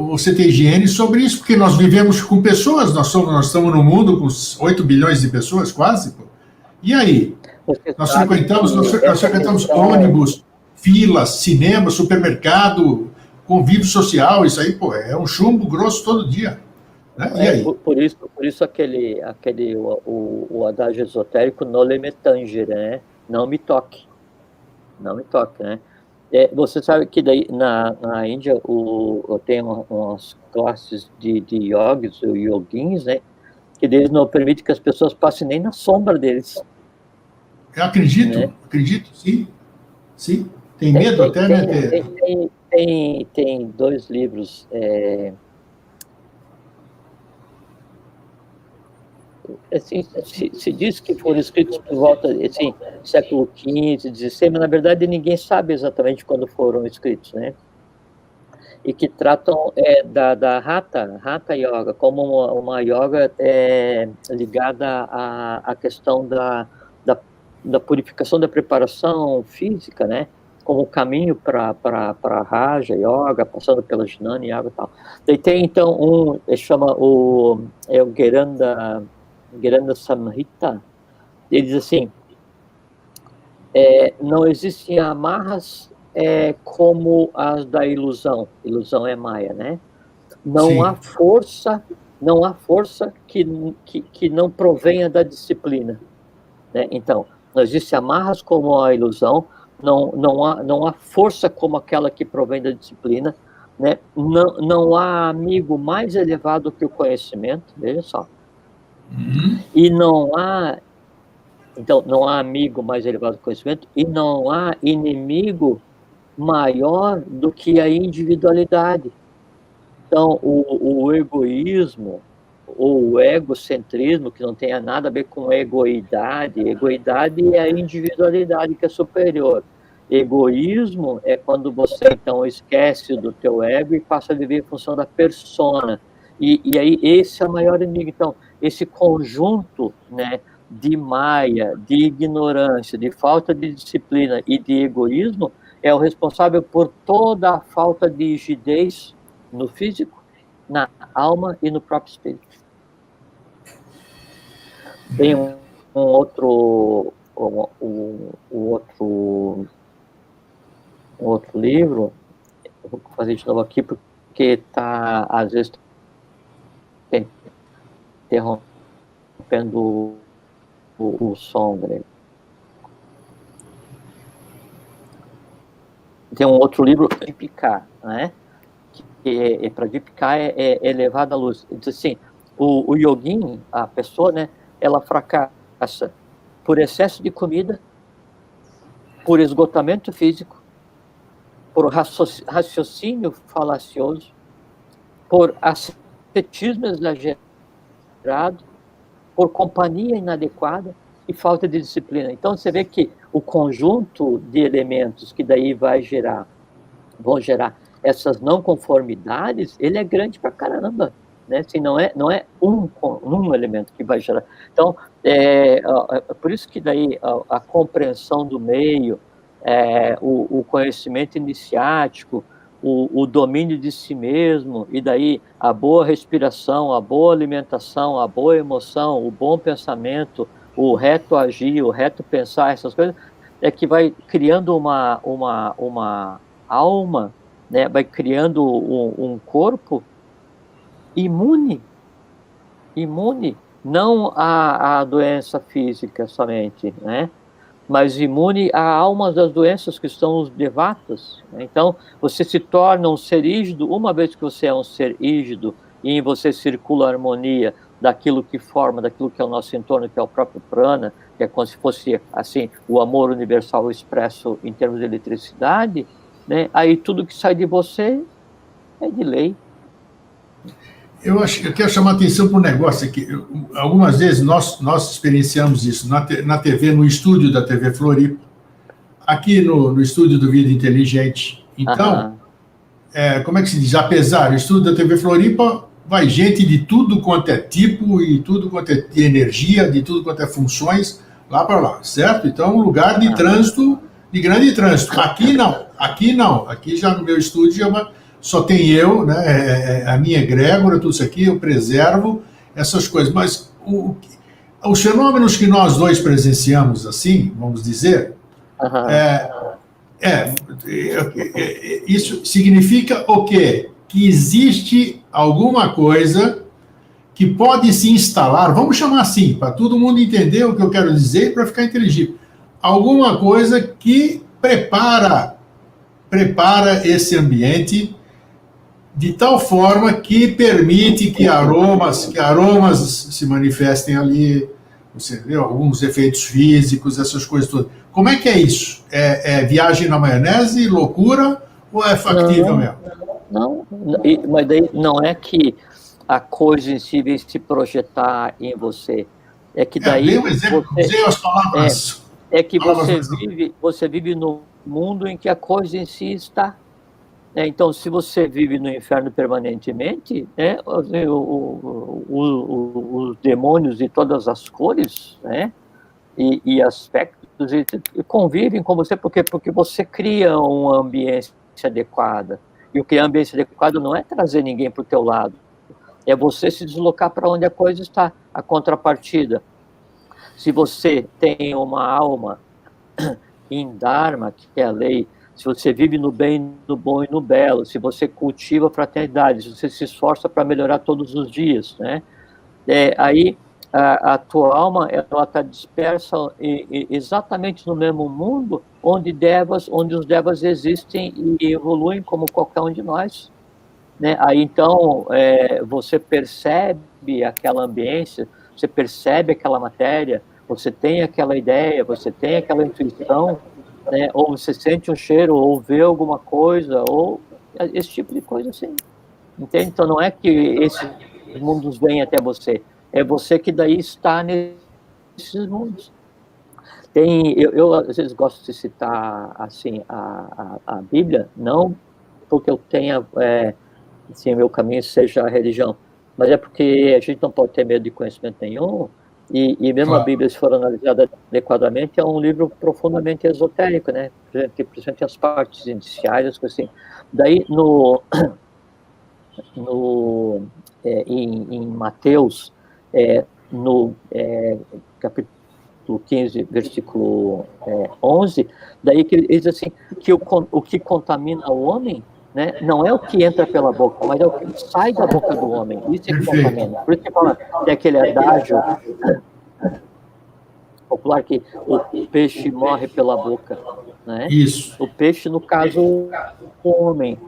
Você tem higiene sobre isso? Porque nós vivemos com pessoas, nós estamos no mundo com 8 bilhões de pessoas, quase. E aí? Nós frequentamos ônibus, filas, cinema, supermercado, convívio social, isso aí, pô, é um chumbo grosso todo dia. Né? E aí? Por isso o adágio esotérico não me tangere, né? Não me toque. Não me toque, né? Você sabe que daí na Índia tem umas classes de yogis, ou yoguins, né? Que eles não permitem que as pessoas passem nem na sombra deles. Eu acredito, né? Acredito, sim. Sim. Tem medo até, né? Tem 2 livros. Assim, se diz que foram escritos por volta assim, século XV, XVI, mas na verdade ninguém sabe exatamente quando foram escritos, né? E que tratam da Hatha Yoga como uma yoga ligada à questão da purificação da preparação física, né? Como caminho para Raja Yoga, passando pela Jnana Yoga e tal. Daí tem então chama o Giranda Samhita. Ele diz assim: não existem amarras como as da ilusão. Ilusão é Maya, né? Não há força que não provenha da disciplina, né? Então, não existem amarras como a ilusão, não há força como aquela que provém da disciplina, né? Não há amigo mais elevado que o conhecimento, veja só. E não há amigo mais elevado que o conhecimento, e não há inimigo maior do que a individualidade. Então, o egoísmo, ou o egocentrismo, que não tem nada a ver com egoidade é a individualidade que é superior. Egoísmo é quando você, então, esquece do teu ego e passa a viver em função da persona. E aí, esse é o maior inimigo. Então, esse conjunto, né, de maia, de ignorância, de falta de disciplina e de egoísmo é o responsável por toda a falta de rigidez no físico, na alma e no próprio espírito. Tem um outro livro, eu vou fazer de novo aqui porque está, às vezes, interrompendo o som dele. Tem um outro livro, Deepika, né? Que para Deepika é levado à luz. Diz assim, o yogin, a pessoa, né? Ela fracassa por excesso de comida, por esgotamento físico, por raciocínio falacioso, por ascetismo exagerado, por companhia inadequada e falta de disciplina. Então, você vê que o conjunto de elementos que daí vão gerar essas não conformidades, ele é grande pra caramba, né? Assim, não é um elemento que vai gerar. Então, por isso que daí a compreensão do meio, o conhecimento iniciático, o domínio de si mesmo, e daí a boa respiração, a boa alimentação, a boa emoção, o bom pensamento, o reto agir, o reto pensar, essas coisas, é que vai criando uma alma, né? Vai criando um corpo imune, não à doença física somente, né? Mas imune a almas das doenças que são os devatas. Então, você se torna um ser rígido, uma vez que você é um ser rígido, e em você circula a harmonia daquilo que forma, daquilo que é o nosso entorno, que é o próprio prana, que é como se fosse, assim, o amor universal expresso em termos de eletricidade, né? Aí tudo que sai de você é de lei. Eu quero chamar a atenção para um negócio aqui. Algumas vezes nós experienciamos isso na TV, no estúdio da TV Floripa, aqui no estúdio do Vida Inteligente. Então, como é que se diz? Apesar do estúdio da TV Floripa, vai gente de tudo quanto é tipo e tudo quanto é de energia, de tudo quanto é funções, lá para lá, certo? Então, um lugar de trânsito, de grande trânsito. Aqui não. Aqui já no meu estúdio só tem eu, né, a minha egrégora, tudo isso aqui, eu preservo essas coisas. Mas os fenômenos que nós dois presenciamos, assim, vamos dizer, Isso significa o quê? Que existe alguma coisa que pode se instalar, vamos chamar assim, para todo mundo entender o que eu quero dizer, para ficar inteligível. Alguma coisa que prepara esse ambiente de tal forma que permite que aromas se manifestem ali, você vê alguns efeitos físicos, essas coisas todas. Como é que é isso? É viagem na maionese, loucura, ou é factível mesmo? Não, mas daí não é que a coisa em si vem se projetar em você. É que daí dei um exemplo, usei as palavras. É que você vive no mundo em que a coisa em si está. Então, se você vive no inferno permanentemente, os demônios de todas as cores, e aspectos, e convivem com você porque você cria uma ambiência adequada. E o criar ambiência adequada não é trazer ninguém para o teu lado, é você se deslocar para onde a coisa está. A contrapartida, se você tem uma alma em Dharma, que é a lei, se você vive no bem, no bom e no belo, se você cultiva a fraternidade, se você se esforça para melhorar todos os dias, aí a tua alma ela está dispersa exatamente no mesmo mundo onde os devas existem e evoluem como qualquer um de nós. Aí então você percebe aquela ambiência, você percebe aquela matéria, você tem aquela ideia, você tem aquela intuição, ou você sente um cheiro, ou vê alguma coisa, ou esse tipo de coisa assim. Entende? Então não é que esses mundos vêm até você, é você que daí está nesses mundos. Eu às vezes gosto de citar assim a Bíblia, não porque eu tenha assim, o meu caminho seja a religião, mas é porque a gente não pode ter medo de conhecimento nenhum, e mesmo a Bíblia, se for analisada adequadamente, é um livro profundamente esotérico, principalmente as partes iniciais, as coisas assim. Daí, em Mateus, no capítulo 15, versículo 11, daí que ele diz assim, que o que contamina o homem, não é o que entra pela boca, mas é o que sai da boca do homem. Isso é que contamina. Por isso que fala, tem aquele adágio popular que o peixe morre pela boca. Isso. O peixe, no caso, o homem,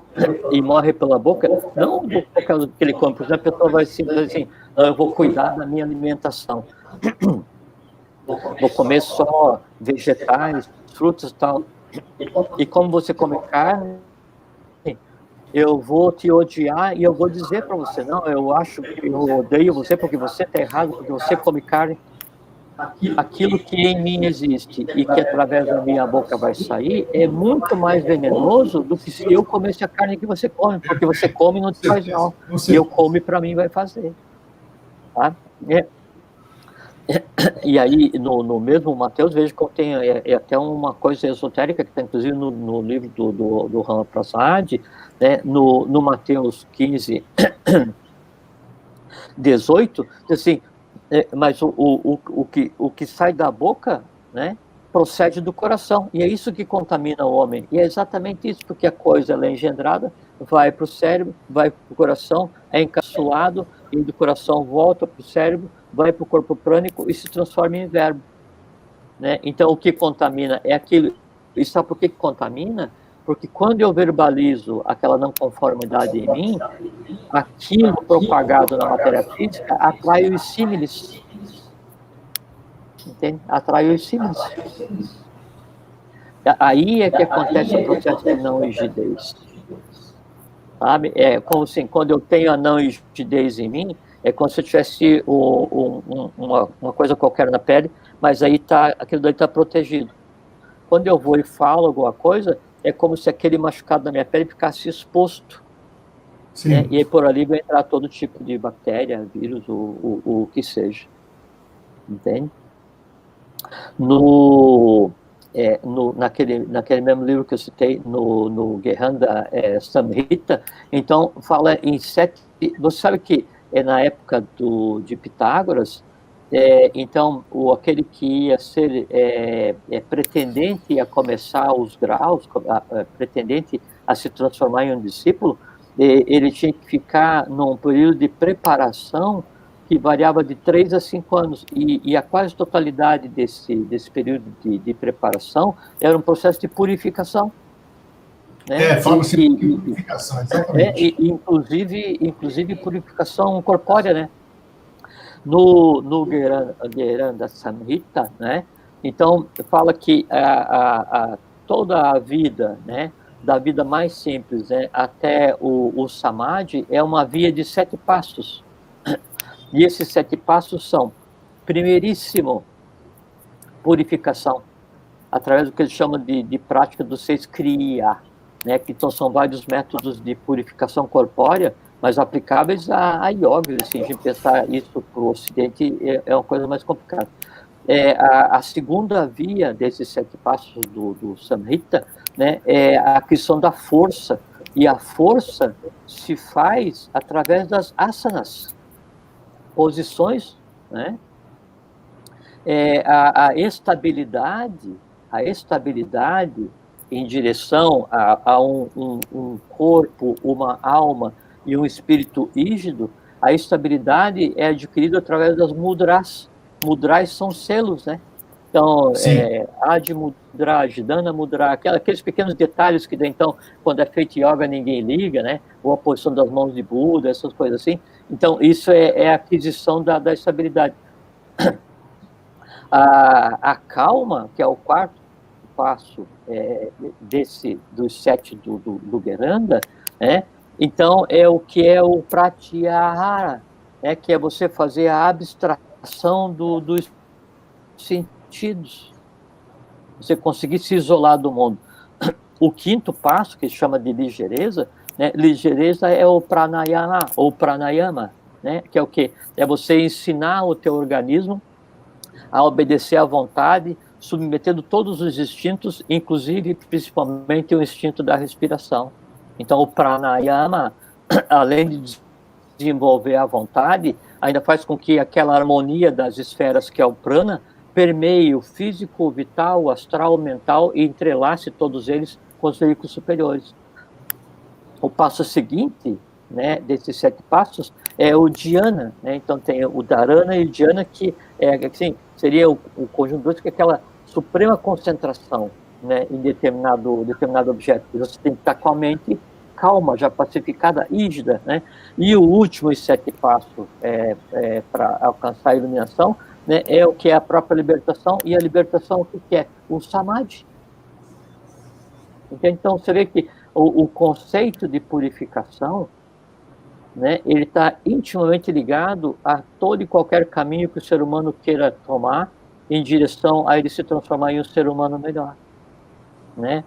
e morre pela boca, não por causa do que ele come. Por exemplo, a pessoa vai assim, eu vou cuidar da minha alimentação. Vou comer só vegetais, frutas e tal. E como você come carne, eu vou te odiar e eu vou dizer para você, não, eu acho que eu odeio você porque você está errado, porque você come carne. Aquilo que em mim existe e que através da minha boca vai sair é muito mais venenoso do que se eu comesse a carne que você come, porque você come e não te faz mal. E eu como e para mim vai fazer. Tá? E aí, no mesmo Mateus, vejo que tem até uma coisa esotérica que está, inclusive, no livro do Rama Prasad, no Mateus 15, 18, assim, mas o que sai da boca, procede do coração, e é isso que contamina o homem, e é exatamente isso, porque a coisa ela é engendrada, vai para o cérebro, vai para o coração, é encapsulado, e do coração volta para o cérebro, vai para o corpo prânico e se transforma em verbo. Então, o que contamina é aquilo. E sabe por que contamina? Porque quando eu verbalizo aquela não conformidade em mim, aquilo propagado na matéria física atrai os símiles. Entende? Atrai os símiles. Aí é que acontece o processo de não rigidez. Sabe? É como assim, quando eu tenho a não rigidez em mim, é como se eu tivesse uma coisa qualquer na pele, mas aí aquilo daí está protegido. Quando eu vou e falo alguma coisa, é como se aquele machucado na minha pele ficasse exposto. E aí por ali vai entrar todo tipo de bactéria, vírus, o que seja. Entende? Naquele mesmo livro que eu citei, no Gerhanda Samhita, então fala em 7... Você sabe que na época de Pitágoras, Então, aquele que ia ser pretendente a começar os graus, pretendente a se transformar em um discípulo, ele tinha que ficar num período de preparação que variava de 3 a 5 anos, e a quase totalidade desse período de preparação era um processo de purificação. Né? Fala-se de purificação, exatamente. Inclusive purificação corpórea, né? No Geranda Samhita, né? Então, fala que toda a vida, né, da vida mais simples, né, até o Samadhi, é uma via de 7 passos. E esses 7 passos são, primeiríssimo, purificação, através do que eles chamam de prática dos 6 Kriya, né, que então são vários métodos de purificação corpórea, mas aplicáveis a yoga. Assim, a gente pensar isso para o Ocidente é uma coisa mais complicada. A segunda via desses 7 passos do Samhita, né, é a questão da força, e a força se faz através das asanas, posições, né? A estabilidade em direção a um corpo, uma alma e um espírito rígido, a estabilidade é adquirida através das mudras. Mudras são selos, né? Então, Adi Mudra, Ajidana Mudra, aqueles pequenos detalhes que, então, quando é feito yoga, ninguém liga, né? Ou a posição das mãos de Buda, essas coisas assim. Então, isso é a aquisição da estabilidade. A calma, que é o quarto passo dos 7 do Geranda, né? Então, é o que é o pratyahara, né? Que é você fazer a abstração dos sentidos, você conseguir se isolar do mundo. O quinto passo, que se chama de ligeireza, né? Ligeireza é o pranayama, ou pranayama, né? Que é o quê? É você ensinar o teu organismo a obedecer à vontade, submetendo todos os instintos, inclusive, principalmente, o instinto da respiração. Então, o pranayama, além de desenvolver a vontade, ainda faz com que aquela harmonia das esferas, que é o prana, permeie o físico, o vital, o astral, o mental, e entrelace todos eles com os veículos superiores. O passo seguinte, né, desses 7 passos, é o dhyana, né? Então tem o dharana e o dhyana, que assim, seria o conjunto dois, que é aquela suprema concentração, né, em determinado objeto. Você tem que estar com a mente calma, já pacificada, rígida, né? E o último, 7 passos para alcançar a iluminação, né, é o que é a própria libertação. E a libertação, o que é? O samadhi. Então você vê que o conceito de purificação, né, ele está intimamente ligado a todo e qualquer caminho que o ser humano queira tomar em direção a ele se transformar em um ser humano melhor, né?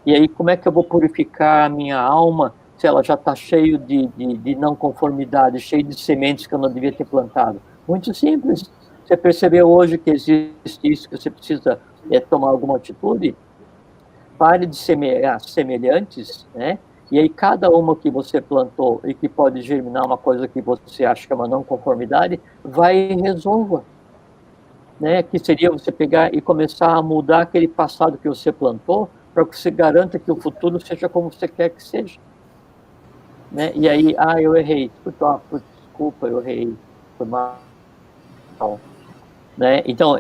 E aí, como é que eu vou purificar a minha alma se ela já está cheia de não conformidade, cheia de sementes que eu não devia ter plantado? Muito simples. Você percebeu hoje que existe isso, que você precisa tomar alguma atitude? Pare de semear semelhantes, né? E aí cada uma que você plantou e que pode germinar uma coisa que você acha que é uma não conformidade, vai e resolva, né? Que seria você pegar e começar a mudar aquele passado que você plantou, para que você garanta que o futuro seja como você quer que seja, né? E aí, eu errei, desculpa, eu errei, foi mal, né? Então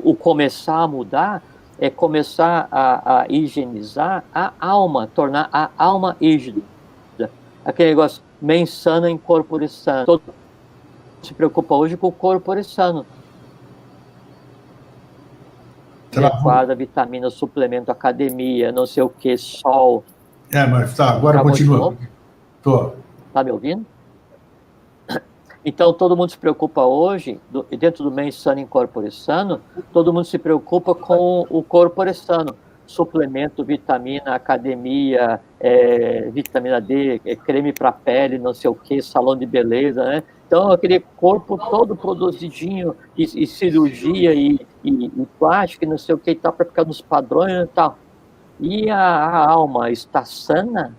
o começar a mudar é começar a higienizar a alma, tornar a alma rígida. Aquele negócio, mens sana in corpore sano. Todo mundo se preocupa hoje com o corpore sano. Adequada, vitamina, suplemento, academia, não sei o que, sol. Mas tá, agora continua. Tô. Tá me ouvindo? Então, todo mundo se preocupa hoje, dentro do mens sana in corpore sano, todo mundo se preocupa com o corpore sano. Suplemento, vitamina, academia, vitamina D, creme para pele, não sei o que, salão de beleza, né? Então, aquele corpo todo produzidinho, e cirurgia, e plástico, e não sei o que e tal, para ficar nos padrões e tal. E a alma está sana?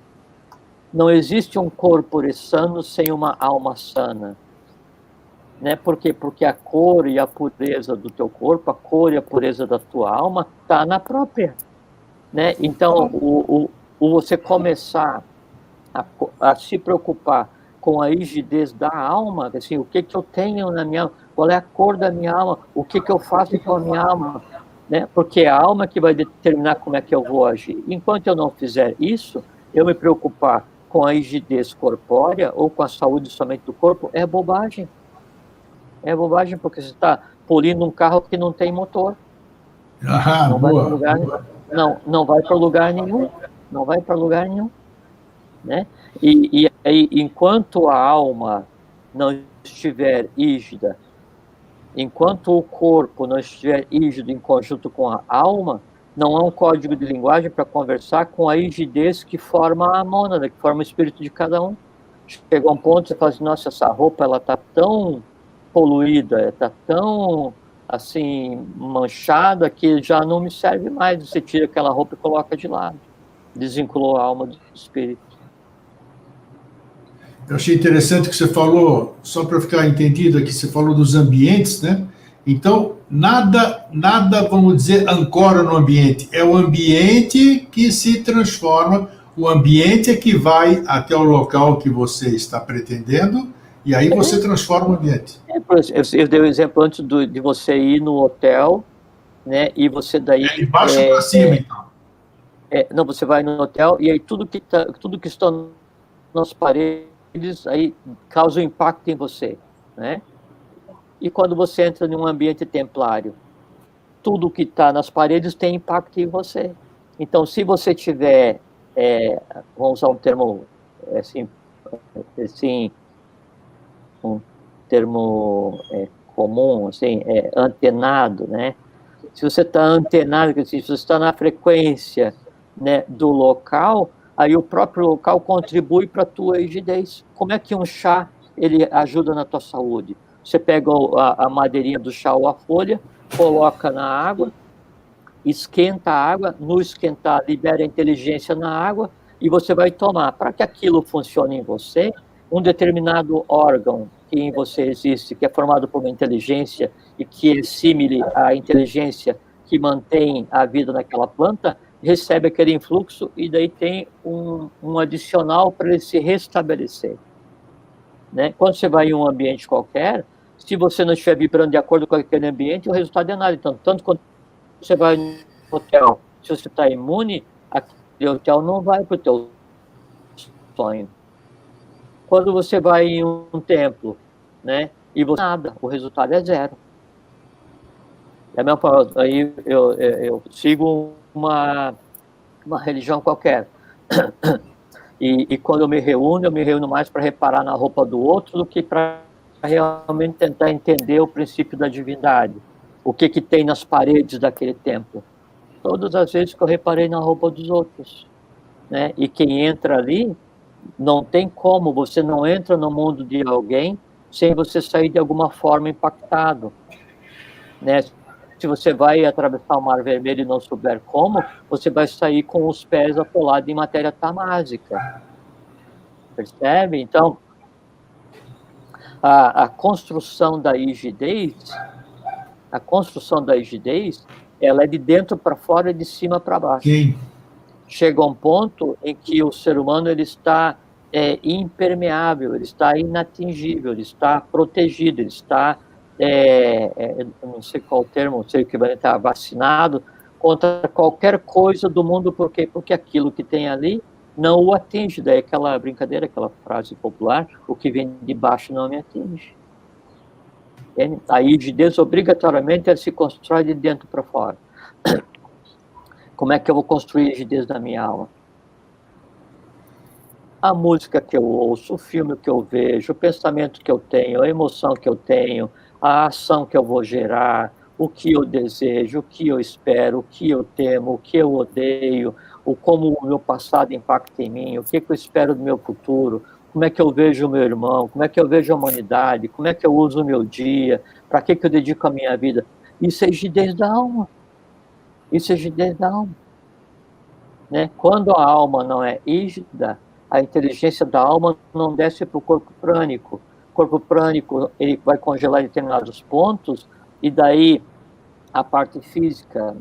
Não existe um corpore sano sem uma alma sana. né? Por quê? Porque a cor e a pureza do teu corpo, a cor e a pureza da tua alma está na própria, né? Então, o você começar a se preocupar com a rigidez da alma, assim, o que que eu tenho na minha alma, qual é a cor da minha alma, o que que eu faço com a minha alma, né? Porque é a alma que vai determinar como é que eu vou agir. Enquanto eu não fizer isso, eu me preocupar com a rigidez corpórea ou com a saúde somente do corpo é bobagem. É bobagem porque você está polindo um carro que não tem motor. Ah, Não vai para boa, lugar, boa. não vai para lugar nenhum. Não vai para lugar nenhum, né? E aí, enquanto a alma não estiver rígida, enquanto o corpo não estiver rígido em conjunto com a alma, não há um código de linguagem para conversar com a rigidez que forma a mônada, que forma o espírito de cada um. Chega um ponto você fala assim, nossa, essa roupa ela está tão poluída, está tão assim manchada que já não me serve mais. Você tira aquela roupa e coloca de lado. Desvinculou a alma do espírito. Eu achei interessante que você falou, só para ficar entendido aqui, você falou dos ambientes, né? Então, nada, vamos dizer, ancora no ambiente. É o ambiente que se transforma, o ambiente é que vai até o local que você está pretendendo, e aí você transforma o ambiente. Eu dei o exemplo antes de você ir no hotel, né? E você daí É de baixo para cima, então. não, você vai no hotel e aí tudo que está nas paredes aí causa um impacto em você, né? E quando você entra em um ambiente templário, tudo que está nas paredes tem impacto em você. Então, se você tiver, vamos usar um termo assim, um termo comum, assim, antenado, né? Se você está antenado, se você está na frequência, né, do local, aí o próprio local contribui para a tua rigidez. Como é que um chá ele ajuda na tua saúde? Você pega a madeirinha do chá ou a folha, coloca na água, esquenta a água, no esquentar libera a inteligência na água e você vai tomar. Para que aquilo funcione em você, um determinado órgão que em você existe, que é formado por uma inteligência e que é símile à inteligência que mantém a vida naquela planta, recebe aquele influxo e daí tem um adicional para ele se restabelecer, né? Quando você vai em um ambiente qualquer, se você não estiver vibrando de acordo com aquele ambiente, o resultado é nada. Então, tanto quanto você vai no hotel, se você está imune, aquele hotel não vai para o teu sonho. Quando você vai em um templo, né, e você nada, o resultado é zero. É a mesma forma, aí eu sigo uma religião qualquer. E quando eu me reúno mais para reparar na roupa do outro do que para realmente tentar entender o princípio da divindade. O que tem nas paredes daquele templo. Todas as vezes que eu reparei na roupa dos outros, né? E quem entra ali, não tem como, você não entra no mundo de alguém sem você sair de alguma forma impactado, né? Se você vai atravessar o Mar Vermelho e não souber como, você vai sair com os pés atolados em matéria tamásica, percebe? Então, a construção da rigidez, ela é de dentro para fora e de cima para baixo. Sim. Chega a um ponto em que o ser humano ele está impermeável, ele está inatingível, ele está protegido, ele está, não sei qual o termo, não sei o que vai estar vacinado contra qualquer coisa do mundo, porque aquilo que tem ali não o atinge. Daí aquela brincadeira, aquela frase popular, o que vem de baixo não me atinge. A rigidez obrigatoriamente ela se constrói de dentro para fora. Como é que eu vou construir a rigidez da minha alma? A música que eu ouço, o filme que eu vejo, o pensamento que eu tenho, a emoção que eu tenho, a ação que eu vou gerar, o que eu desejo, o que eu espero, o que eu temo, o que eu odeio, como o meu passado impacta em mim, o que eu espero do meu futuro, como é que eu vejo o meu irmão, como é que eu vejo a humanidade, como é que eu uso o meu dia, para que eu dedico a minha vida. Isso é rigidez da alma. Isso é rigidez da alma. Né? Quando a alma não é rígida, a inteligência da alma não desce para o corpo prânico. corpo prânico, ele vai congelar em determinados pontos, e daí a parte física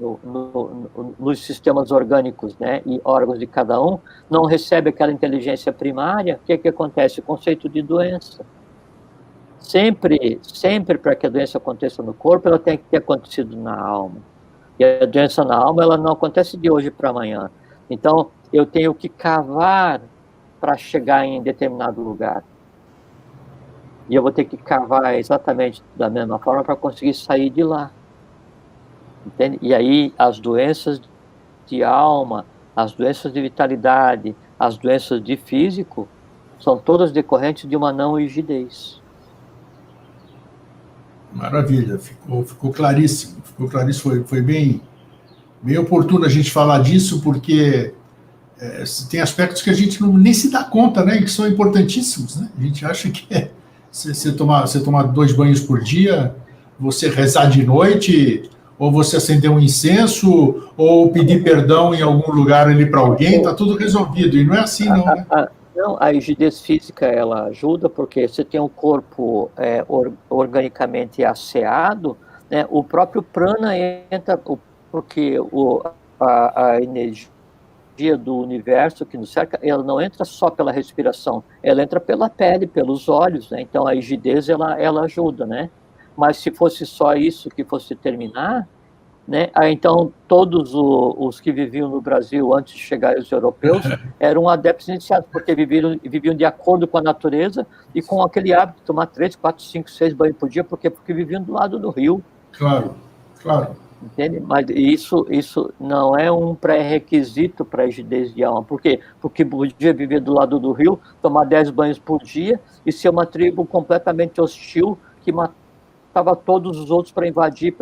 nos sistemas orgânicos, né, e órgãos de cada um, não recebe aquela inteligência primária. O que acontece? O conceito de doença. Sempre para que a doença aconteça no corpo, ela tem que ter acontecido na alma. E a doença na alma, ela não acontece de hoje para amanhã. Então, eu tenho que cavar para chegar em determinado lugar. E eu vou ter que cavar exatamente da mesma forma para conseguir sair de lá. Entende? E aí, as doenças de alma, as doenças de vitalidade, as doenças de físico, são todas decorrentes de uma não rigidez. Maravilha, ficou claríssimo. Ficou claríssimo, foi bem oportuno a gente falar disso, porque tem aspectos que a gente nem se dá conta, né, que são importantíssimos, né? A gente acha que você tomar 2 banhos por dia, você rezar de noite, ou você acender um incenso, ou pedir perdão em algum lugar ali para alguém, está tudo resolvido. E não é assim, não, né? Não, a rigidez física, ela ajuda, porque você tem um corpo organicamente asseado, né? O próprio prana entra, porque a energia do universo que nos cerca, ela não entra só pela respiração, ela entra pela pele, pelos olhos, né? Então a rigidez, ela ajuda, né? Mas se fosse só isso que fosse terminar, né? Então todos os que viviam no Brasil antes de chegar os europeus eram adeptos iniciados, porque viviam de acordo com a natureza e com aquele hábito de tomar 3, 4, 5, 6 banhos por dia, porque viviam do lado do rio. Claro. Entende? Mas isso não é um pré-requisito para a rigidez de alma. Por quê? Porque podia viver do lado do rio, tomar 10 banhos por dia e ser uma tribo completamente hostil que matava todos os outros para invadir.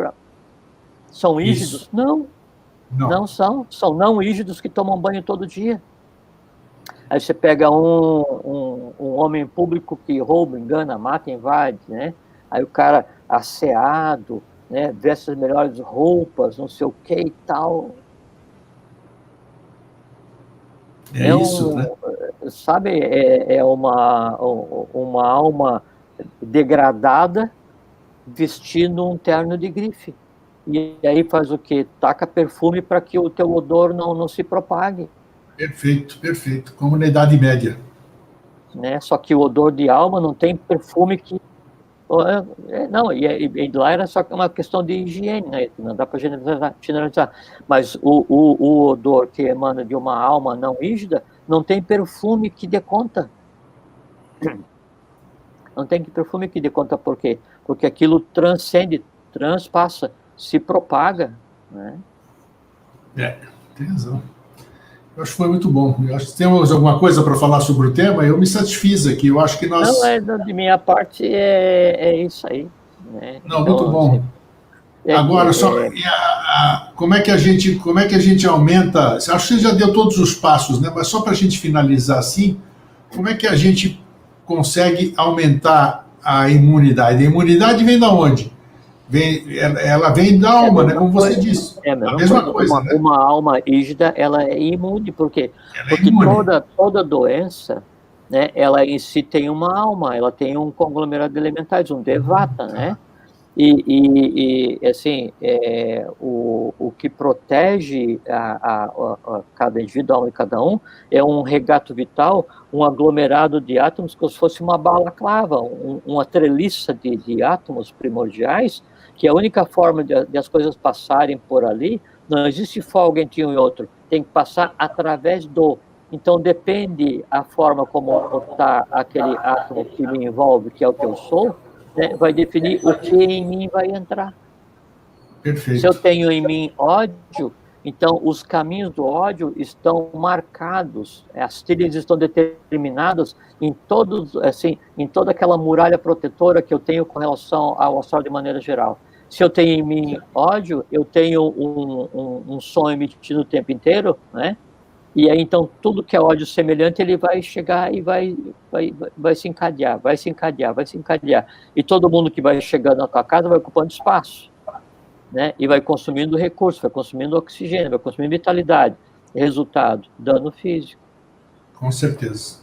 São rígidos? Não são. São não rígidos que tomam banho todo dia. Aí você pega um homem público que rouba, engana, mata, invade, né? Aí o cara asseado, né, veste as melhores roupas, não sei o que e tal. Isso, né? Sabe, é uma alma degradada vestindo um terno de grife. E aí faz o quê? Taca perfume para que o teu odor não se propague. Perfeito. Como na Idade Média. Né? Só que o odor de alma não tem perfume que... Não, e lá era só uma questão de higiene, né? Não dá para generalizar. Mas o odor que emana de uma alma não rígida não tem perfume que dê conta. Não tem perfume que dê conta. Por quê? Porque aquilo transcende, transpassa, se propaga. Né? Tem razão. Eu acho que foi muito bom. Eu acho que temos alguma coisa para falar sobre o tema. Eu me satisfiz aqui. Eu acho que nós... Não, de minha parte é isso aí. Né? Não, então, muito bom. Agora, como é que a gente aumenta... Acho que você já deu todos os passos, né? Mas só para a gente finalizar assim, como é que a gente consegue aumentar a imunidade? A imunidade vem da onde? Ela vem da alma, né? Como você disse. A mesma coisa. Né? Uma alma rígida, ela é imune. Por quê? Porque toda doença, né, ela em si tem uma alma, ela tem um conglomerado de elementais, um devata, né? E assim, o que protege a cada indivíduo, alma de cada um, é um regato vital, um aglomerado de átomos, como se fosse uma balaclava, uma treliça de átomos primordiais, que a única forma de as coisas passarem por ali, não existe folga entre um e outro, tem que passar através do. Então depende a forma como está aquele átomo que me envolve, que é o que eu sou, né, vai definir o que em mim vai entrar. Perfeito. Se eu tenho em mim ódio, então os caminhos do ódio estão marcados, as trilhas estão determinadas em toda aquela muralha protetora que eu tenho com relação ao astral de maneira geral. Se eu tenho em mim ódio, eu tenho um som emitido o tempo inteiro, né? E aí, então, tudo que é ódio semelhante, ele vai chegar e vai se encadear. E todo mundo que vai chegando na tua casa vai ocupando espaço, né? E vai consumindo recursos, vai consumindo oxigênio, vai consumindo vitalidade. Resultado, dano físico. Com certeza.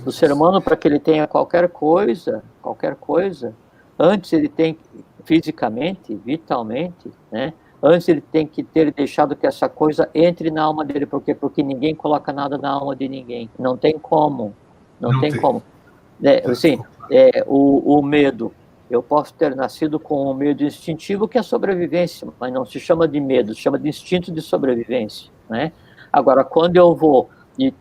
O ser humano, para que ele tenha qualquer coisa, qualquer coisa, antes ele tem, fisicamente, vitalmente, né? Antes ele tem que ter deixado que essa coisa entre na alma dele. Por quê? Porque ninguém coloca nada na alma de ninguém. Não tem como. Não tem como. Assim, o medo. Eu posso ter nascido com um medo instintivo, que é a sobrevivência, mas não se chama de medo, se chama de instinto de sobrevivência, né? Agora, quando eu vou e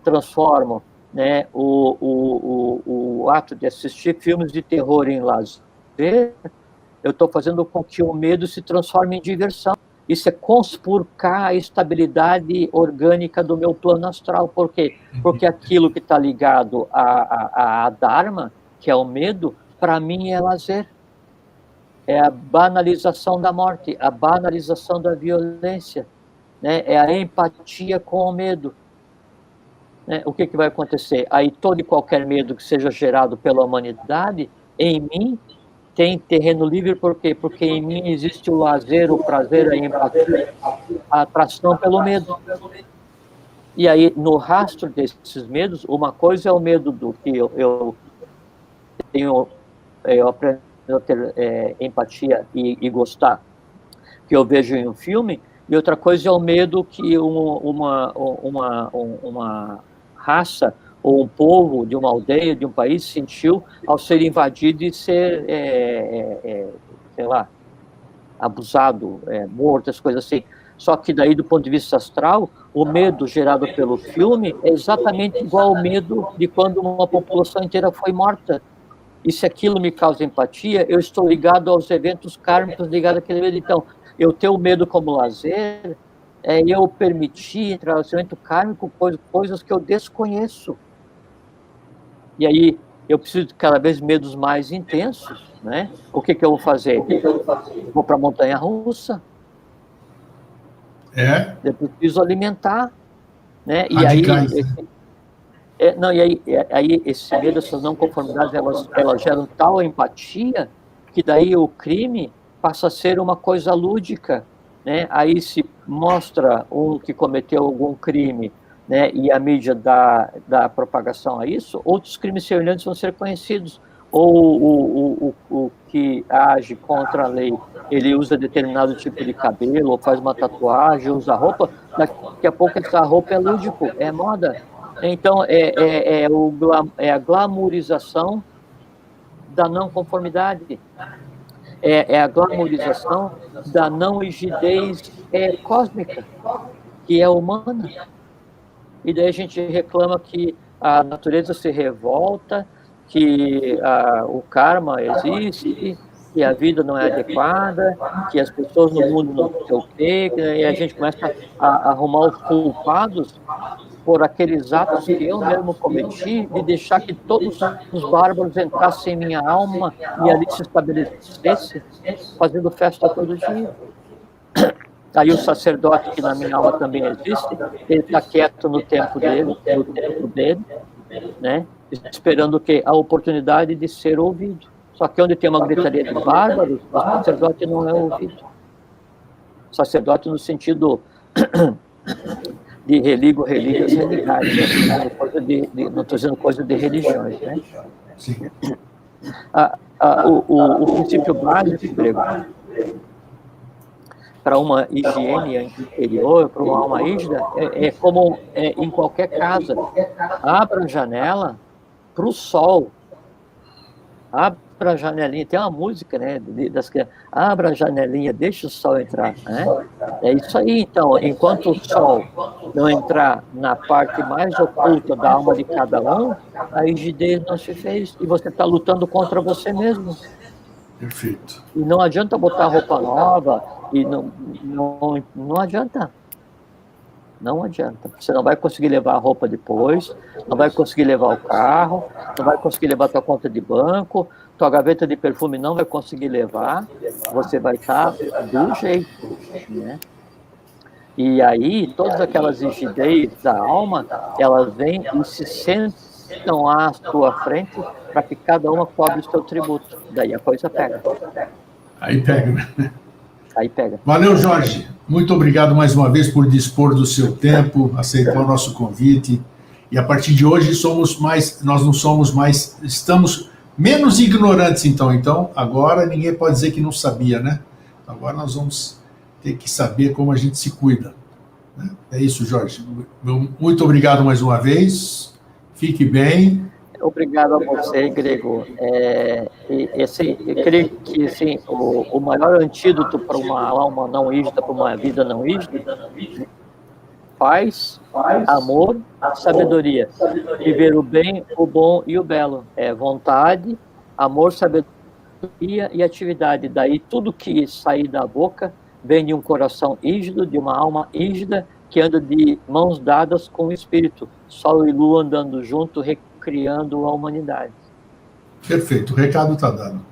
transformo, né, o ato de assistir filmes de terror em lazer, eu estou fazendo com que o medo se transforme em diversão. Isso é conspurcar a estabilidade orgânica do meu plano astral. Por quê? Porque aquilo que está ligado a Dharma, que é o medo, para mim é lazer. É a banalização da morte, a banalização da violência, né? É a empatia com o medo. Né? O que vai acontecer? Aí todo e qualquer medo que seja gerado pela humanidade, em mim, tem terreno livre. Por quê? Porque em mim existe o lazer, o prazer, a empatia, a atração pelo medo. E aí, no rastro desses medos, uma coisa é o medo do que eu aprendo a ter empatia e gostar, que eu vejo em um filme, e outra coisa é o medo que uma raça ou um povo de uma aldeia, de um país, sentiu ao ser invadido e ser, sei lá, abusado, morto, as coisas assim. Só que daí, do ponto de vista astral, o medo gerado pelo filme é exatamente igual ao medo de quando uma população inteira foi morta. E se aquilo me causa empatia, eu estou ligado aos eventos kármicos ligados àquele medo. Então, eu ter o medo como lazer é eu permitir em relacionamento kármico coisas que eu desconheço. E aí, eu preciso de cada vez medos mais intensos, né? O que eu vou fazer? Vou para a montanha-russa. Eu preciso alimentar, né? E radicais, aí esse medo, essas não conformidades, elas geram tal empatia que daí o crime passa a ser uma coisa lúdica, né? Aí se mostra um que cometeu algum crime, né, e a mídia dá propagação a isso, outros crimes semelhantes vão ser conhecidos. Ou o que age contra a lei, ele usa determinado tipo de cabelo, ou faz uma tatuagem, usa roupa, daqui a pouco essa roupa é lúdico, é moda. Então, é a glamourização da não conformidade, é a glamourização da não rigidez cósmica, que é humana. E daí a gente reclama que a natureza se revolta, que o karma existe, que a vida não é adequada, que as pessoas no mundo não sei o quê, e a gente começa a arrumar os culpados por aqueles atos que eu mesmo cometi, de deixar que todos os bárbaros entrassem em minha alma e ali se estabelecessem, fazendo festa todo dia. Aí o sacerdote, que na minha alma também existe, ele está quieto no tempo dele, né? Esperando o quê? A oportunidade de ser ouvido. Só que onde tem uma gritaria de bárbaros, o sacerdote não é ouvido. Sacerdote no sentido de relíquias religais, não estou dizendo coisa de religiões, né? Sim. O princípio básico grego para uma higiene interior, para uma alma rígida, é como em qualquer casa. Abra a janela para o sol. Abra a janelinha. Tem uma música, né, das crianças. Abra a janelinha, deixa o sol entrar. Né? É isso aí, então. Enquanto o sol não entrar na parte mais oculta da alma de cada um, a rigidez não se fez. E você está lutando contra você mesmo. Perfeito. E não adianta botar roupa nova, e não adianta. Não adianta. Você não vai conseguir levar a roupa depois, não vai conseguir levar o carro, não vai conseguir levar tua conta de banco, tua gaveta de perfume não vai conseguir levar, você vai estar do jeito, né? E aí, todas aquelas rigidez da alma, elas vêm e se sentam à tua frente para que cada uma cobre o seu tributo. Daí a coisa pega. Aí pega. Aí pega. Valeu, Jorge. Muito obrigado mais uma vez por dispor do seu tempo, aceitar o nosso convite. E a partir de hoje nós não somos mais, estamos Menos ignorantes, então. Então, agora ninguém pode dizer que não sabia, né? Agora nós vamos ter que saber como a gente se cuida. Né? É isso, Jorge. Muito obrigado mais uma vez. Fique bem. Obrigado a você, Grego. Eu creio que assim, o maior antídoto para uma alma não rígida, para uma vida não rígida, paz, amor, sabedoria. Viver o bem, o bom e o belo. Vontade, amor, sabedoria e atividade. Daí tudo que sair da boca vem de um coração rígido, de uma alma rígida, que anda de mãos dadas com o Espírito. Sol e Lua andando junto, recriando a humanidade. Perfeito, o recado está dado.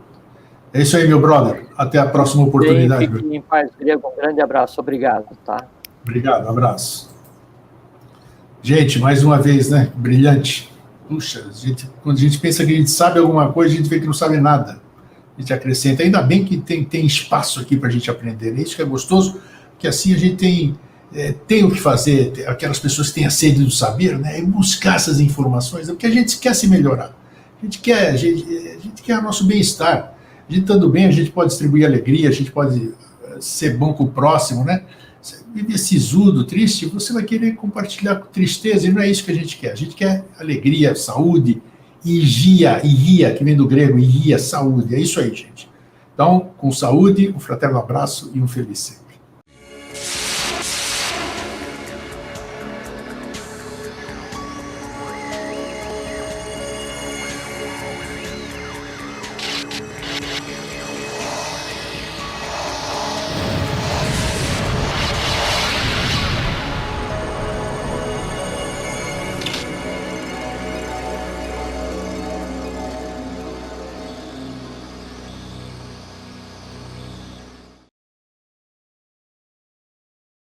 É isso aí, meu brother. Até a próxima oportunidade. Fique em paz, Grego. Um grande abraço. Obrigado, tá? Obrigado, abraço. Gente, mais uma vez, né? Brilhante. Puxa, quando a gente pensa que a gente sabe alguma coisa, a gente vê que não sabe nada. A gente acrescenta. Ainda bem que tem espaço aqui para a gente aprender. É isso que é gostoso, porque assim a gente tem o que fazer, aquelas pessoas que têm a sede do saber, né? E buscar essas informações, porque a gente quer se melhorar. A gente quer o nosso bem-estar. A gente estando bem, a gente pode distribuir alegria, a gente pode ser bom com o próximo, né? Você vive sisudo, triste, você vai querer compartilhar com tristeza, e não é isso que a gente quer. A gente quer alegria, saúde, ria, que vem do grego, ria, saúde. É isso aí, gente. Então, com saúde, um fraterno abraço e um feliz.